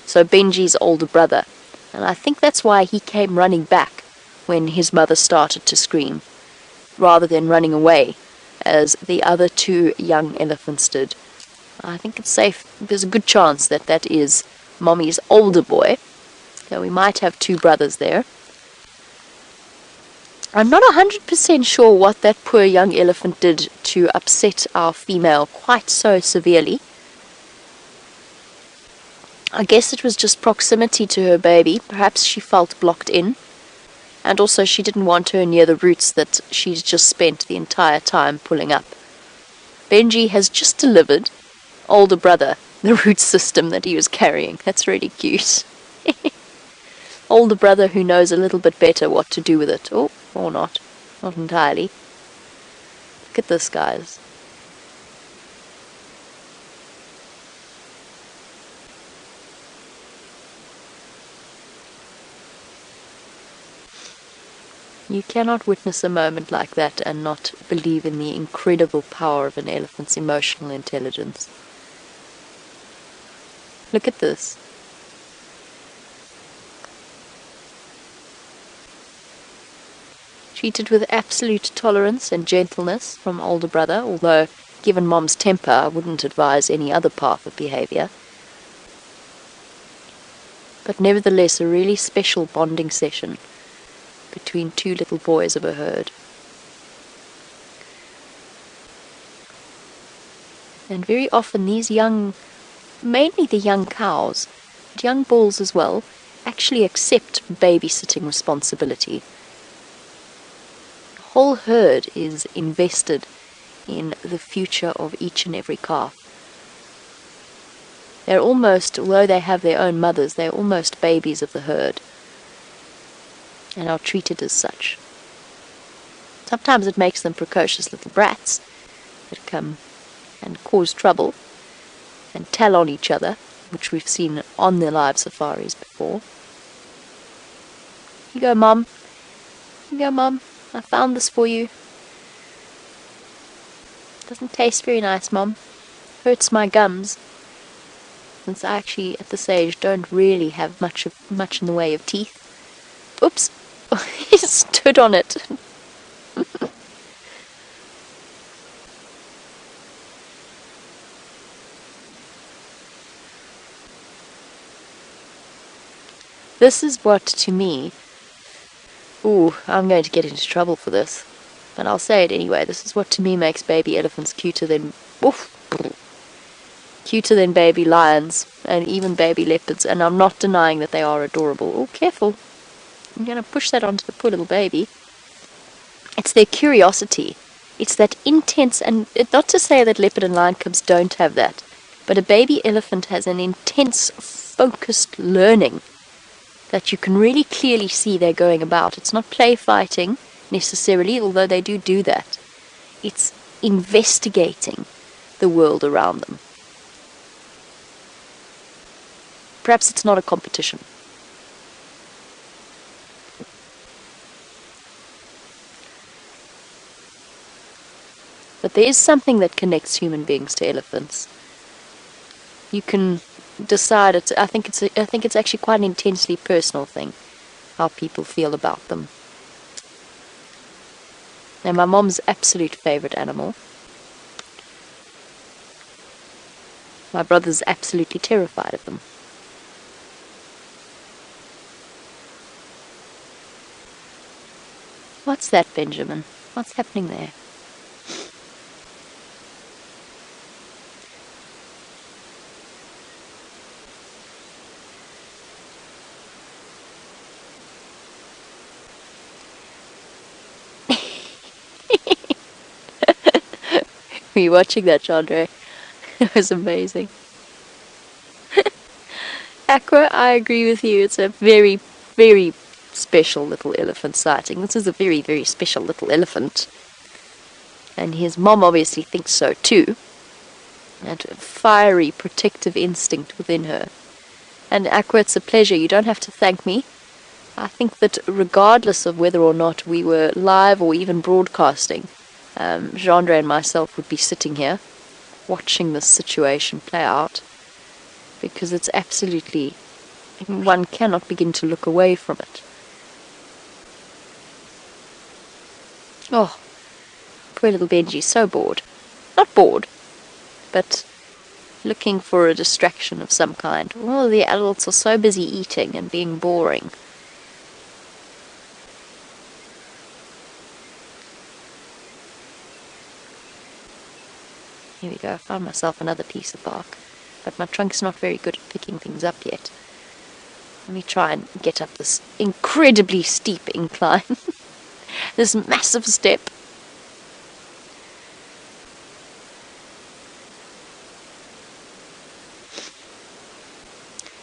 Speaker 2: So Benji's older brother. And I think that's why he came running back when his mother started to scream, rather than running away, as the other two young elephants did. I think it's safe. There's a good chance that that is Mommy's older boy. So we might have two brothers there. I'm not 100% sure what that poor young elephant did to upset our female quite so severely. I guess it was just proximity to her baby. Perhaps she felt blocked in. And also she didn't want her near the roots that she's just spent the entire time pulling up. Benji has just delivered older brother the root system that he was carrying. That's really cute. Older brother who knows a little bit better what to do with it. Oh, or not. Not entirely. Look at this, guys. You cannot witness a moment like that and not believe in the incredible power of an elephant's emotional intelligence. Look at this. Treated with absolute tolerance and gentleness from older brother, although given Mom's temper, I wouldn't advise any other path of behavior. But nevertheless, a really special bonding session between two little boys of a herd. And very often these young, mainly the young cows, but young bulls as well, actually accept babysitting responsibility. The whole herd is invested in the future of each and every calf. They're almost, although they have their own mothers, they're almost babies of the herd, and are treated as such. Sometimes it makes them precocious little brats that come and cause trouble and tell on each other, which we've seen on their live safaris before. Here you go, Mum. Here you go, Mum. I found this for you. Doesn't taste very nice, Mum. Hurts my gums. Since I actually, at this age, don't really have much in the way of teeth. Oops. He stood on it. This is what, to me, Ooh, I'm going to get into trouble for this. But I'll say it anyway. This is what to me makes baby elephants cuter than... Oof, cuter than baby lions and even baby leopards. And I'm not denying that they are adorable. Oh, careful. I'm going to push that onto the poor little baby. It's their curiosity. It's that intense... And not to say that leopard and lion cubs don't have that. But a baby elephant has an intense, focused learning that you can really clearly see they're going about. It's not play fighting necessarily, although they do that. It's investigating the world around them. Perhaps it's not a competition. But there is something that connects human beings to elephants. You can decide it. I think it's actually quite an intensely personal thing, how people feel about them. Now, my mom's absolute favorite animal. My brother's absolutely terrified of them. What's that, Benjamin? What's happening there? Were you watching that, Chandra? It was amazing. Aqua, I agree with you. It's a very, very special little elephant sighting. This is a very, very special little elephant. And his mom obviously thinks so too. That fiery, protective instinct within her. And Aqua, it's a pleasure. You don't have to thank me. I think that regardless of whether or not we were live or even broadcasting, Chandra and myself would be sitting here watching this situation play out, because it's absolutely, one cannot begin to look away from it. Oh, poor little Benji, so bored. Not bored, but looking for a distraction of some kind. All the adults are so busy eating and being boring. Here we go, I found myself another piece of bark, but my trunk's not very good at picking things up yet. Let me try and get up this incredibly steep incline. This massive step.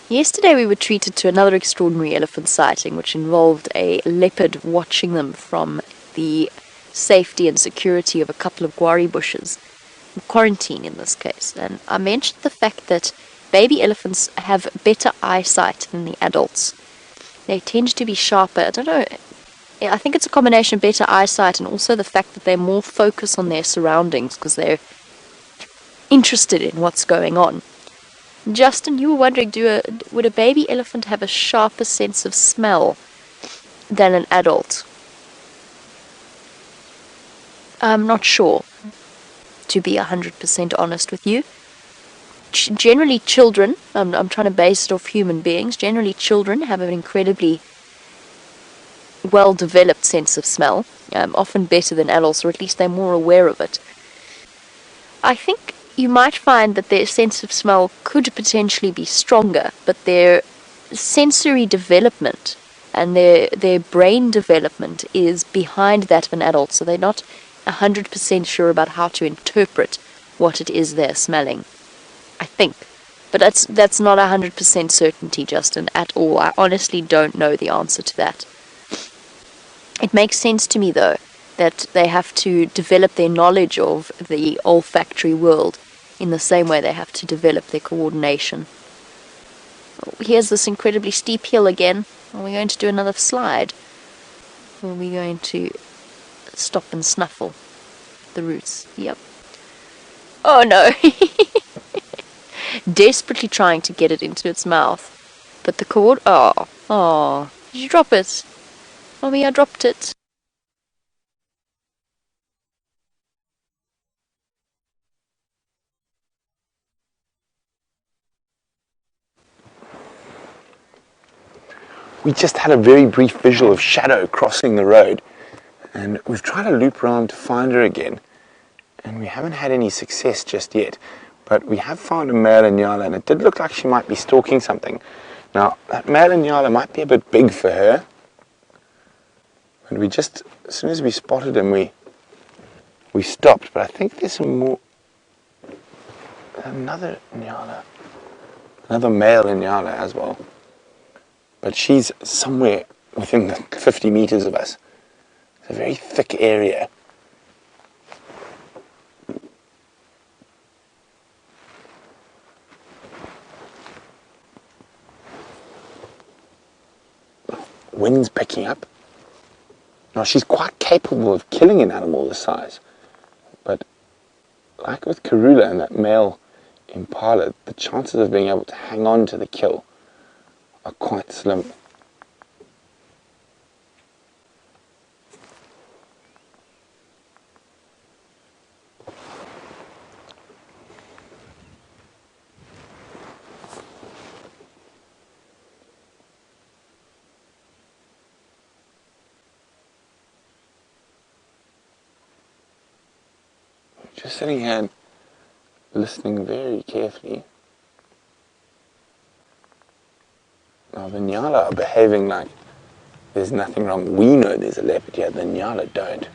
Speaker 2: Yesterday we were treated to another extraordinary elephant sighting, which involved a leopard watching them from the safety and security of a couple of guarri bushes. Quarantine in this case. And I mentioned the fact that baby elephants have better eyesight than the adults. They tend to be sharper. I don't know. I think it's a combination of better eyesight and also the fact that they're more focused on their surroundings because they're interested in what's going on. Justin, you were wondering, would a baby elephant have a sharper sense of smell than an adult? I'm not sure, to be 100% honest with you. Generally children, I'm trying to base it off human beings, generally children have an incredibly well-developed sense of smell, often better than adults, or at least they're more aware of it. I think you might find that their sense of smell could potentially be stronger, but their sensory development and their brain development is behind that of an adult, so they're not 100% sure about how to interpret what it is they're smelling, I think. But that's not 100% certainty, Justin, at all. I honestly don't know the answer to that. It makes sense to me, though, that they have to develop their knowledge of the olfactory world in the same way they have to develop their coordination. Here's this incredibly steep hill again. Are we going to do another slide? Or are we going to stop and snuffle the roots? Yep. Oh no! Desperately trying to get it into its mouth. But the cord... Oh. Did you drop it? Mommy, I dropped it.
Speaker 1: we just had a very brief visual of Shadow crossing the road, and we've tried to loop around to find her again, and we haven't had any success just yet. But we have found a male Inyala, and it did look like she might be stalking something. Now, that male Inyala might be a bit big for her, but we just, as soon as we spotted him, we stopped. But I think there's some more, another Inyala, another male Inyala as well. But she's somewhere within the 50 meters of us. It's a very thick area. Wind's picking up. Now, she's quite capable of killing an animal this size, but like with Karula and that male impala, the chances of being able to hang on to the kill are quite slim. Just sitting here and listening very carefully. Now the Nyala are behaving like there's nothing wrong. We know there's a leopard here, the Nyala don't.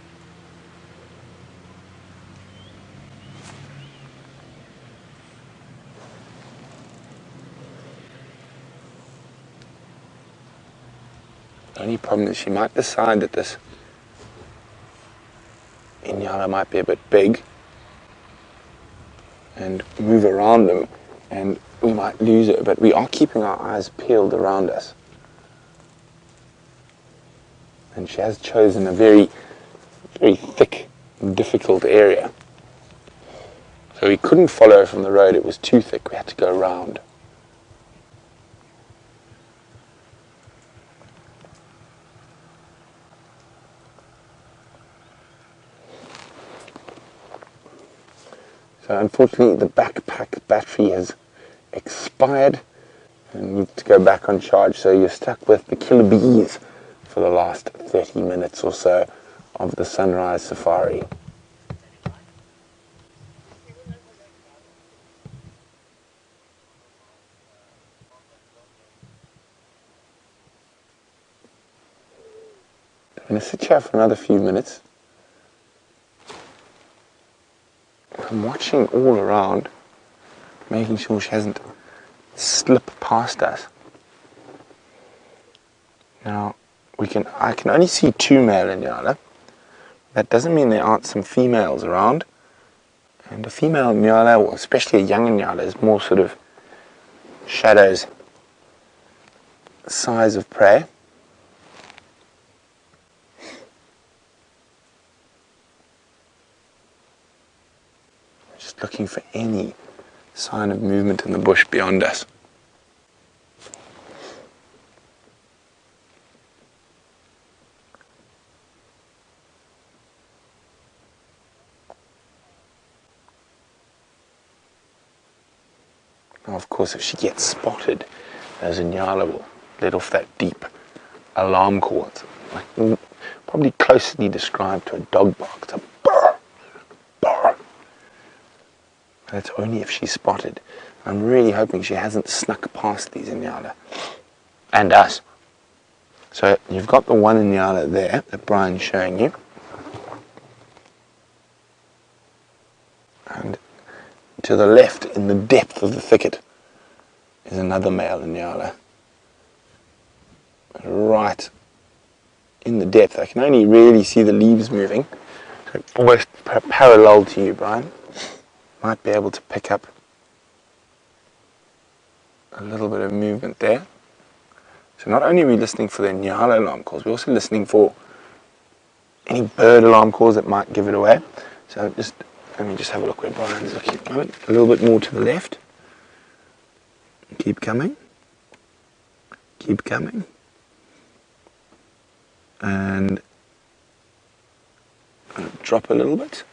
Speaker 1: The only problem is she might decide that this Inyala might be a bit big and move around them, and we might lose it, but we are keeping our eyes peeled around us. And she has chosen a very, very thick and difficult area. So we couldn't follow her from the road, it was too thick, we had to go around. So unfortunately the backpack battery has expired and needs to go back on charge, so you're stuck with the killer bees for the last 30 minutes or so of the sunrise safari. I'm going to sit here for another few minutes. I'm watching all around, making sure she hasn't slipped past us. Now, I can only see 2 male Inyala. That doesn't mean there aren't some females around. And a female Inyala, or especially a young Inyala, is more sort of Shadow's size of prey. Just looking for any sign of movement in the bush beyond us. Now, of course, if she gets spotted, those Inyala will let off that deep alarm call. It's like, probably closely described to a dog bark. It's a burr, burr. That's only if she's spotted. I'm really hoping she hasn't snuck past these Inyala and us. So you've got the one Inyala there that Brian's showing you. And to the left, in the depth of the thicket, is another male Inyala. Right in the depth, I can only really see the leaves moving. So almost parallel to you, Brian. Might be able to pick up a little bit of movement there. So not only are we listening for the Inyala alarm calls, we're also listening for any bird alarm calls that might give it away. So let me just have a look where Brian's looking at the moment. A little bit more to the left. Keep coming. Keep coming. And drop a little bit.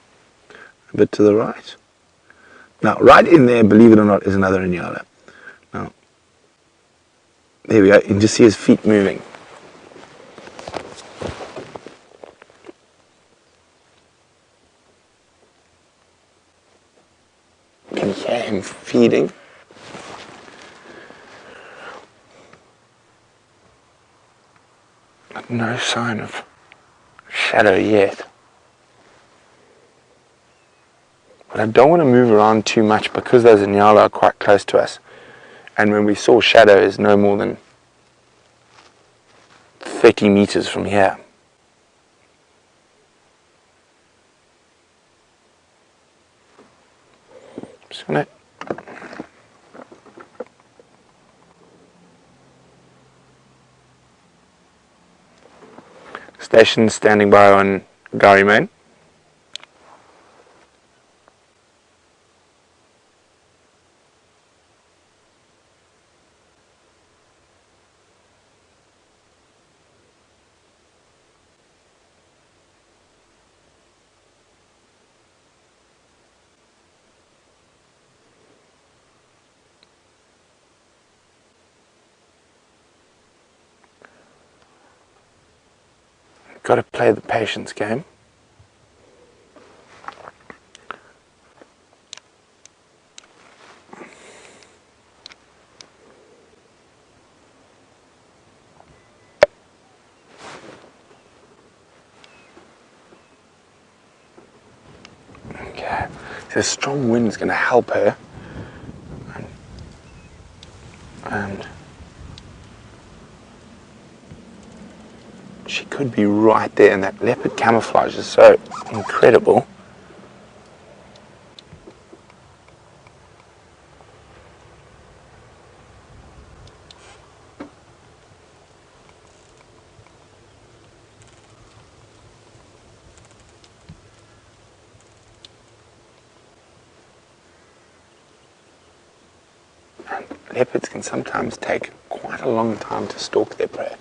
Speaker 1: A bit to the right. Now, right in there, believe it or not, is another Inyala. Now, there we go. You can just see his feet moving. feeding. But no sign of shadow yet. But I don't want to move around too much because those Inyala are quite close to us. And when we saw shadow is no more than 30 meters from here. Just going to station standing by on Gary Main. Got to play the patience game. Okay, so a strong wind is going to help her. And she could be right there, and that leopard camouflage is so incredible. And leopards can sometimes take quite a long time to stalk their prey.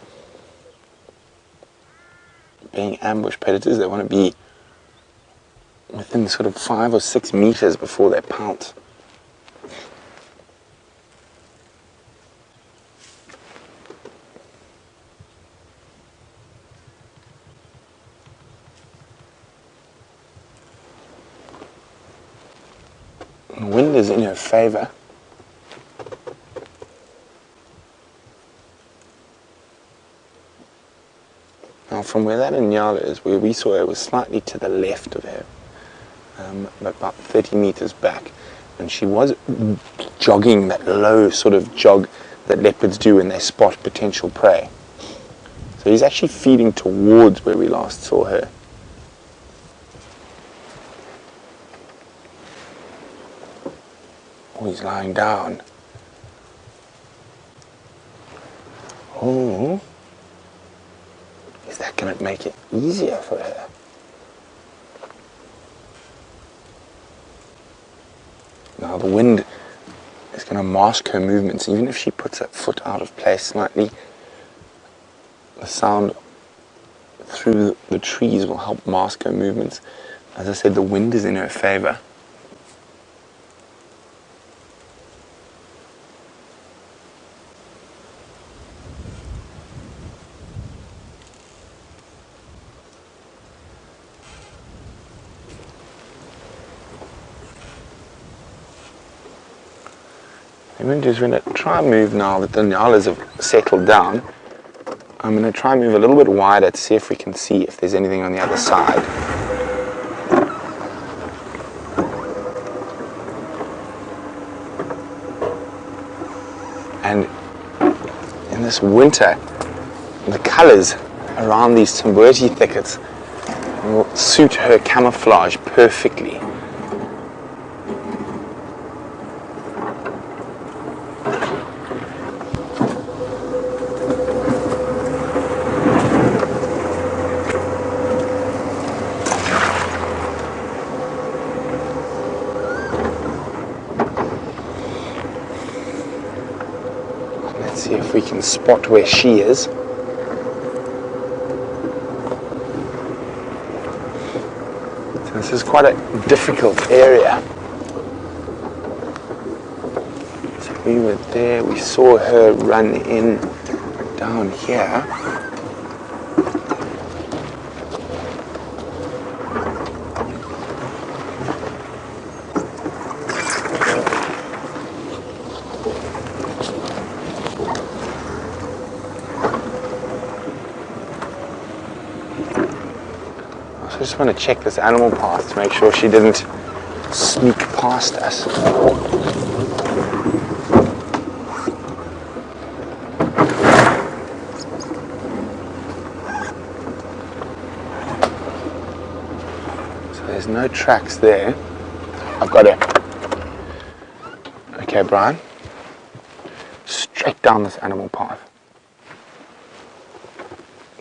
Speaker 1: Being ambush predators, they want to be within sort of 5 or 6 meters before they pounce. The wind is in her favor. Now from where that Inyala is, where we saw her was slightly to the left of her, but about 30 meters back, and she was jogging that low sort of jog that leopards do when they spot potential prey. So he's actually feeding towards where we last saw her. Oh, he's lying down. Oh. Is that going to make it easier for her? Now the wind is going to mask her movements. Even if she puts her foot out of place slightly, the sound through the trees will help mask her movements. As I said, the wind is in her favor. I'm going to try and move now that the Nyalas have settled down. I'm going to try and move a little bit wider to see if we can see if there's anything on the other side. And in this winter, the colors around these Timberti thickets will suit her camouflage perfectly. See if we can spot where she is. So this is quite a difficult area. So we were there, we saw her run in down here. So I just want to check this animal path to make sure she didn't sneak past us. So there's no tracks there. I've got her. Okay, Brian. Straight down this animal path.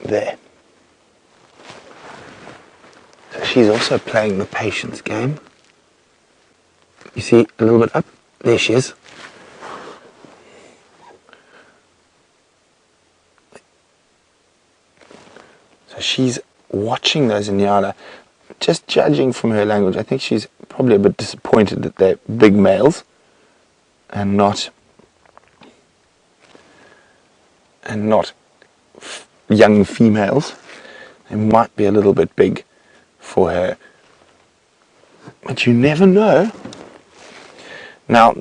Speaker 1: There. So she's also playing the patience game. You see a little bit up? There she is. So she's watching those Inyala. Just judging from her language, I think she's probably a bit disappointed that they're big males and not young females. They might be a little bit big for her, but you never know. Now,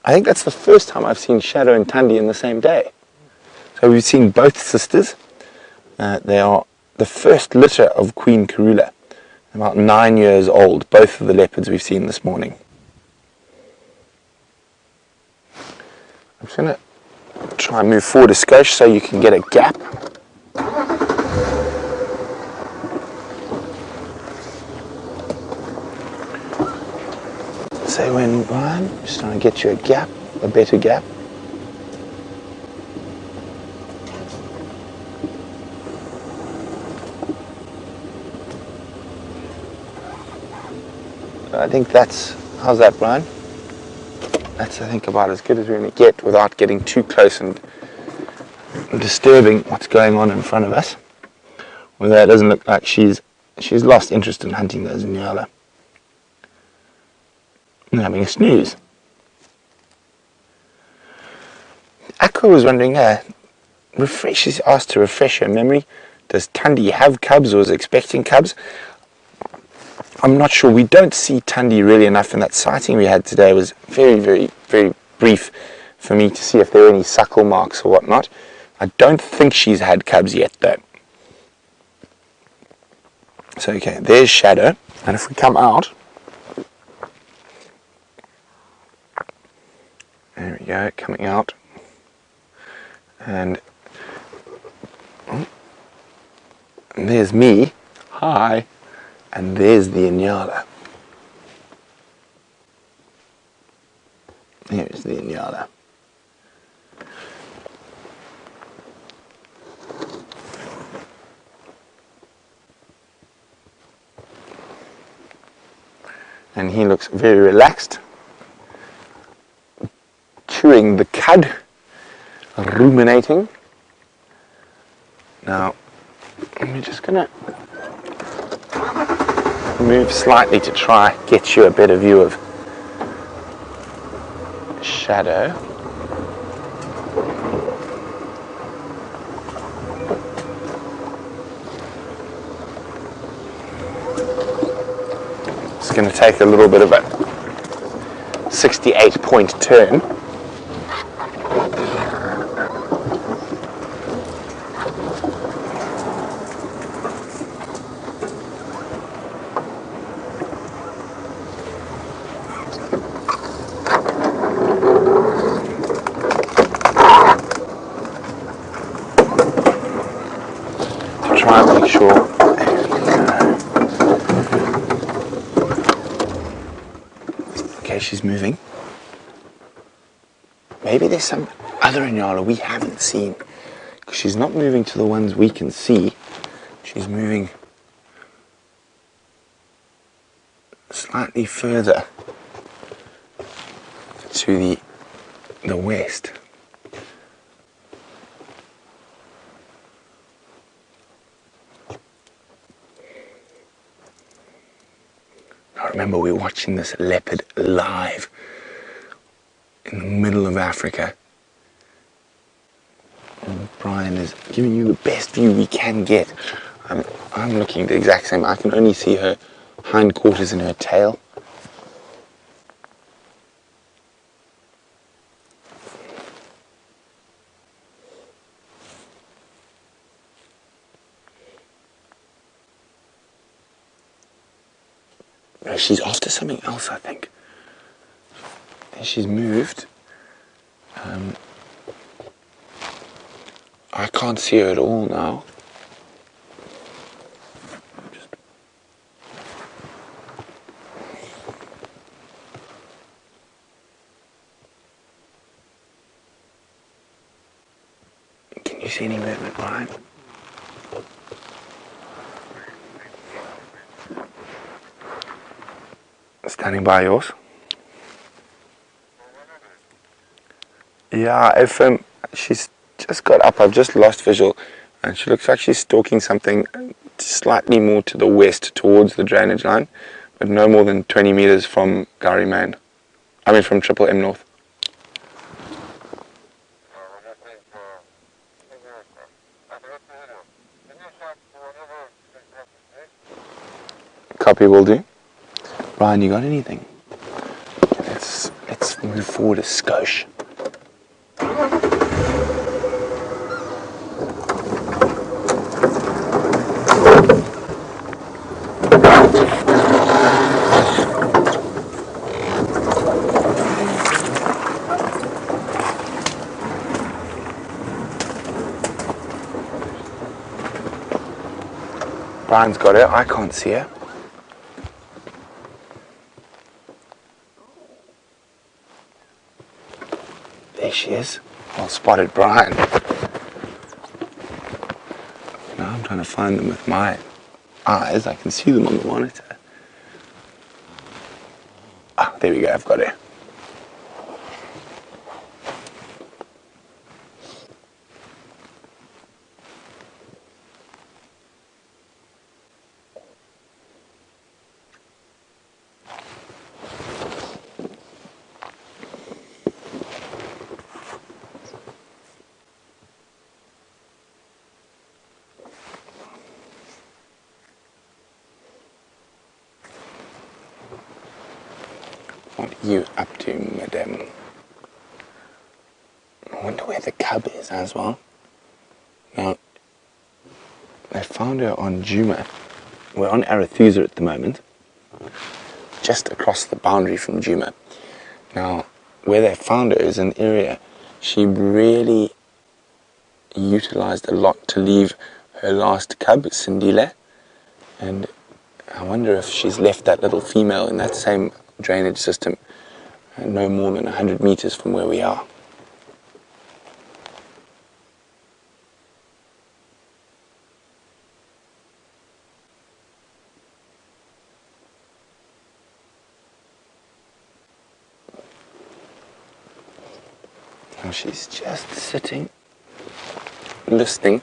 Speaker 1: I think that's the first time I've seen Shadow and Tundi in the same day. So we've seen both sisters. They are the first litter of Queen Karula, about 9 years old, both of the leopards we've seen this morning. I'm just going to try and move forward a skosh so you can get a gap. Say when, Brian, just trying to get you a gap, a better gap. I think that's, how's that, Brian? That's, I think, about as good as we're going to get without getting too close and disturbing what's going on in front of us. Although it doesn't look like she's lost interest in hunting those Inyala. And having a snooze. Aqua was wondering, she's asked to refresh her memory. Does Tundi have cubs or is expecting cubs? I'm not sure. We don't see Tundi really enough, and that sighting we had today was very, very, very brief for me to see if there were any suckle marks or whatnot. I don't think she's had cubs yet, though. So, okay, there's Shadow. And if we come out, there we go, coming out. And there's me. Hi. And there's the Inyala. Here's the Inyala. And he looks very relaxed, chewing the cud, ruminating. Now, we're just going to move slightly to try get you a better view of Shadow. It's going to take a little bit of a 68-point turn. Try and make sure. Okay, she's moving. Maybe there's some other Inyala we haven't seen, because she's not moving to the ones we can see. She's moving slightly further to the west. I remember we were watching this leopard live in the middle of Africa. And Brian is giving you the best view we can get. I'm looking the exact same. I can only see her hindquarters and her tail. No, she's after something else, I think. And she's moved. I can't see her at all now. Can you see any movement, Ryan? Standing by yours. Yeah, if she's just got up, I've just lost visual, and she looks like she's stalking something slightly more to the west towards the drainage line, but no more than 20 meters from Gary Main. I mean from Triple M North. Copy, will do. Ryan, you got anything? Let's move forward a skosh. Brian's got her. I can't see her. There she is. Well spotted, Brian. Now I'm trying to find them with my eyes. I can see them on the monitor. Ah, there we go. I've got her. What are you up to, madame? I wonder where the cub is as well. Now, they found her on Djuma. We're on Arathusa at the moment, just across the boundary from Djuma. Now, where they found her is an area she really utilized a lot to leave her last cub, Sindile, and I wonder if she's left that little female in that same drainage system no more than 100 meters from where we are. Now she's just sitting, listening.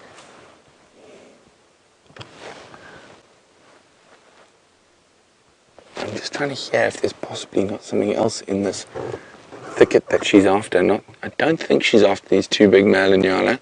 Speaker 1: I'm just trying to hear if there's possibly not something else in this thicket that she's after. I don't think she's after these two big male Inyala.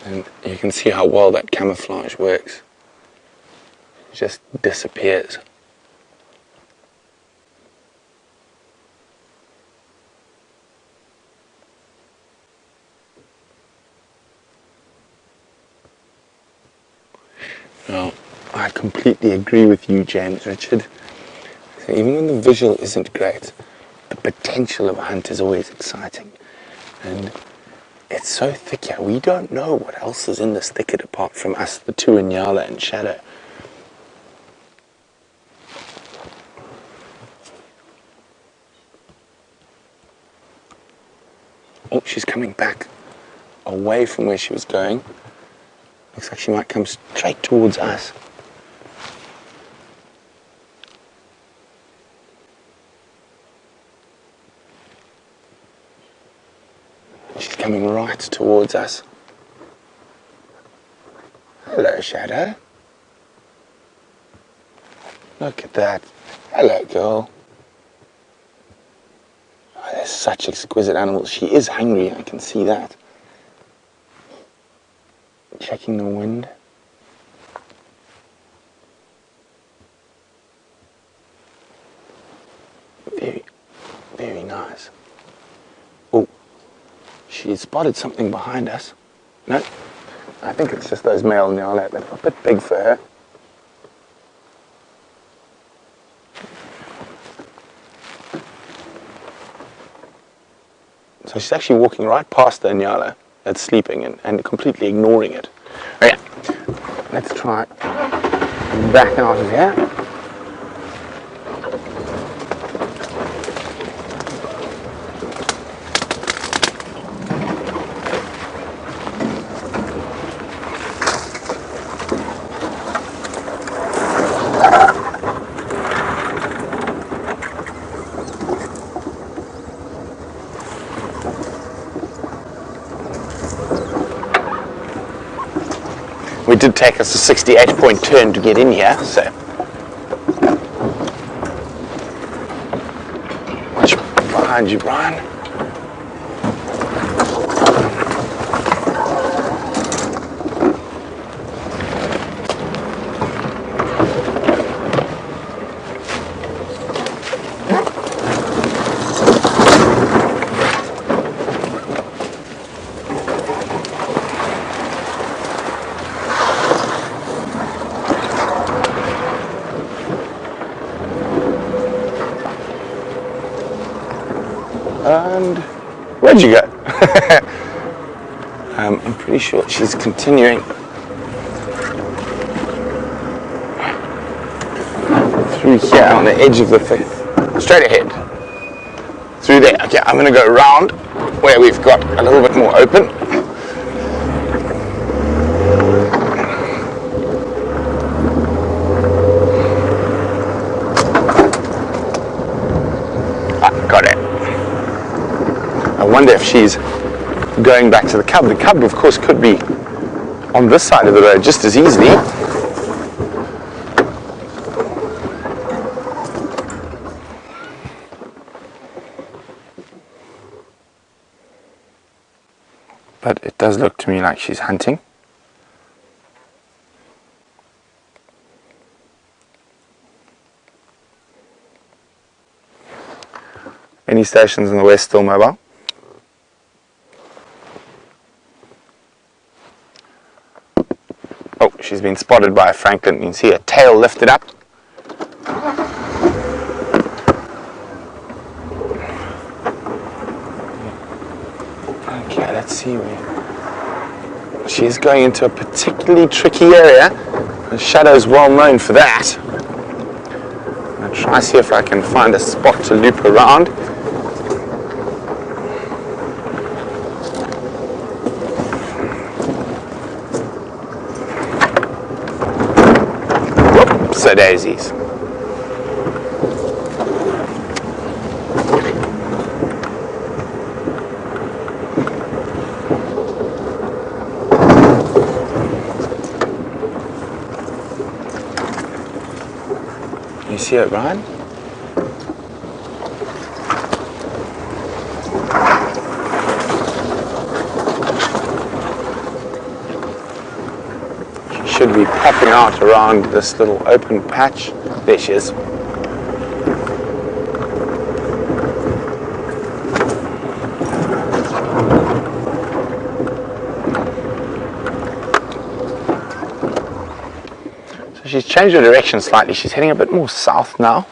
Speaker 1: And you can see how well that camouflage works. It just disappears. Now, I completely agree with you, James Richard. So even when the visual isn't great, the potential of a hunt is always exciting. And it's so thick here, we don't know what else is in this thicket apart from us, the two Inyala and Shadow. Oh, she's coming back away from where she was going. Looks like she might come straight towards us. She's coming right towards us. Hello, Shadow. Look at that. Hello, girl. Oh, they're such exquisite animals. She is hungry, I can see that. checking the wind. Very, very nice. Oh, she spotted something behind us. No, I think it's just those male nyala. They're a bit big for her. So she's actually walking right past the nyala that's sleeping and completely ignoring it. Okay, let's try back out of here. We did take us a 68-point turn to get in here, so watch behind you, Brian. And where'd you go? I'm pretty sure she's continuing through here on the edge of the thing. Straight ahead. Through there. Okay, I'm going to go around where we've got a little bit more open. Got it. I wonder if she's going back to the cub. The cub, of course, could be on this side of the road just as easily. But it does look to me like she's hunting. Any stations in the west still mobile? Oh, she's been spotted by a francolin. You can see her tail lifted up. Okay, let's see where. She's going into a particularly tricky area. The shadow's well known for that. I'm going to try to see if I can find a spot to loop around. Whoops, daisies. You see it, Ryan? She should be popping out around this little open patch. There she is. She's changed her direction slightly. She's heading a bit more south now.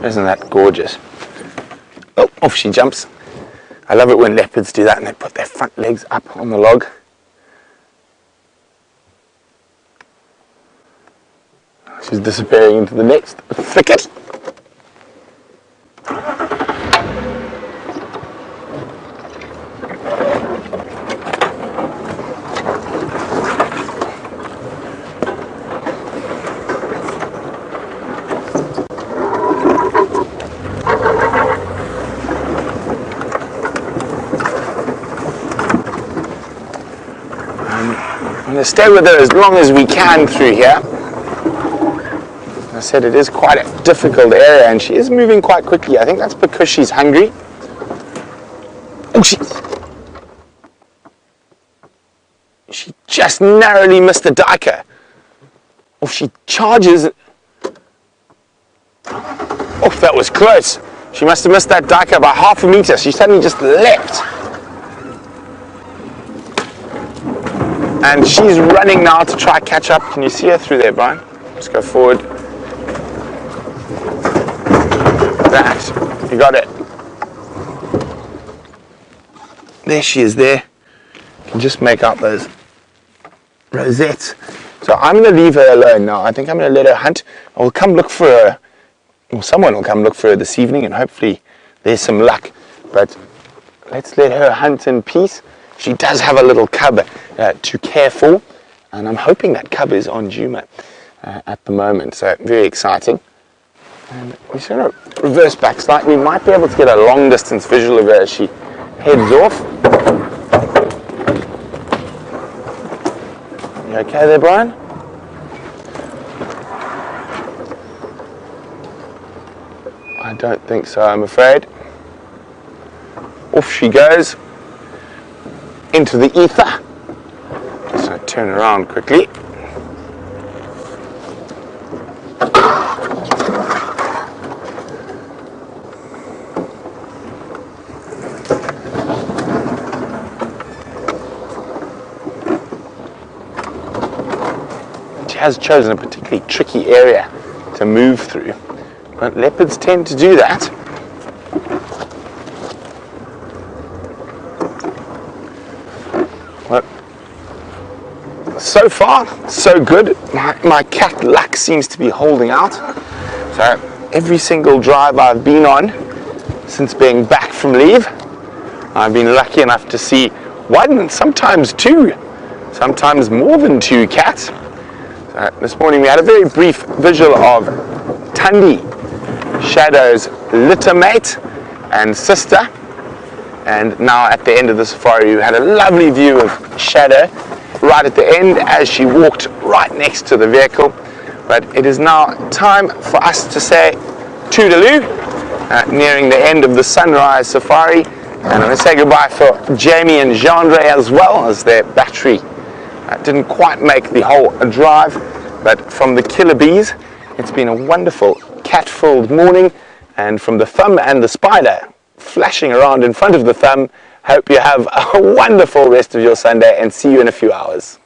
Speaker 1: Isn't that gorgeous? Oh, off she jumps. I love it when leopards do that and they put their front legs up on the log. She's disappearing into the next thicket. going to stay with her as long as we can through here. As I said, it is quite a difficult area, and she is moving quite quickly. I think that's because she's hungry. Oh, she just narrowly missed the diker. Oh, she charges. Oh, that was close. She must have missed that diker by half a meter. She suddenly just leapt. And she's running now to try catch up. Can you see her through there, Brian? Let's go forward. That. You got it. There she is there. You can just make out those rosettes. So I'm going to leave her alone now. I think I'm going to let her hunt. I will come look for her. Well, someone will come look for her this evening, and hopefully there's some luck. But let's let her hunt in peace. She does have a little cub to care for, and I'm hoping that cub is on Djuma at the moment. So very exciting. And we're just going to reverse back slightly. We might be able to get a long distance visual of her as she heads off. You okay there, Brian? I don't think so, I'm afraid. Off she goes into the ether. Just going to turn around quickly. She has chosen a particularly tricky area to move through, but leopards tend to do that. But so far, so good. My cat luck seems to be holding out. So every single drive I've been on since being back from leave, I've been lucky enough to see one, sometimes two, sometimes more than two cats. This morning we had a very brief visual of Tundi, Shadow's litter mate and sister, and now at the end of the safari we had a lovely view of Shadow right at the end as she walked right next to the vehicle. But it is now time for us to say toodaloo, nearing the end of the sunrise safari, and I'm going to say goodbye for Jamie and Jeandre as well, as their battery didn't quite make the whole drive. But from the killer bees, it's been a wonderful cat-filled morning, and from the thumb and the spider flashing around in front of the thumb, hope you have a wonderful rest of your Sunday, and see you in a few hours.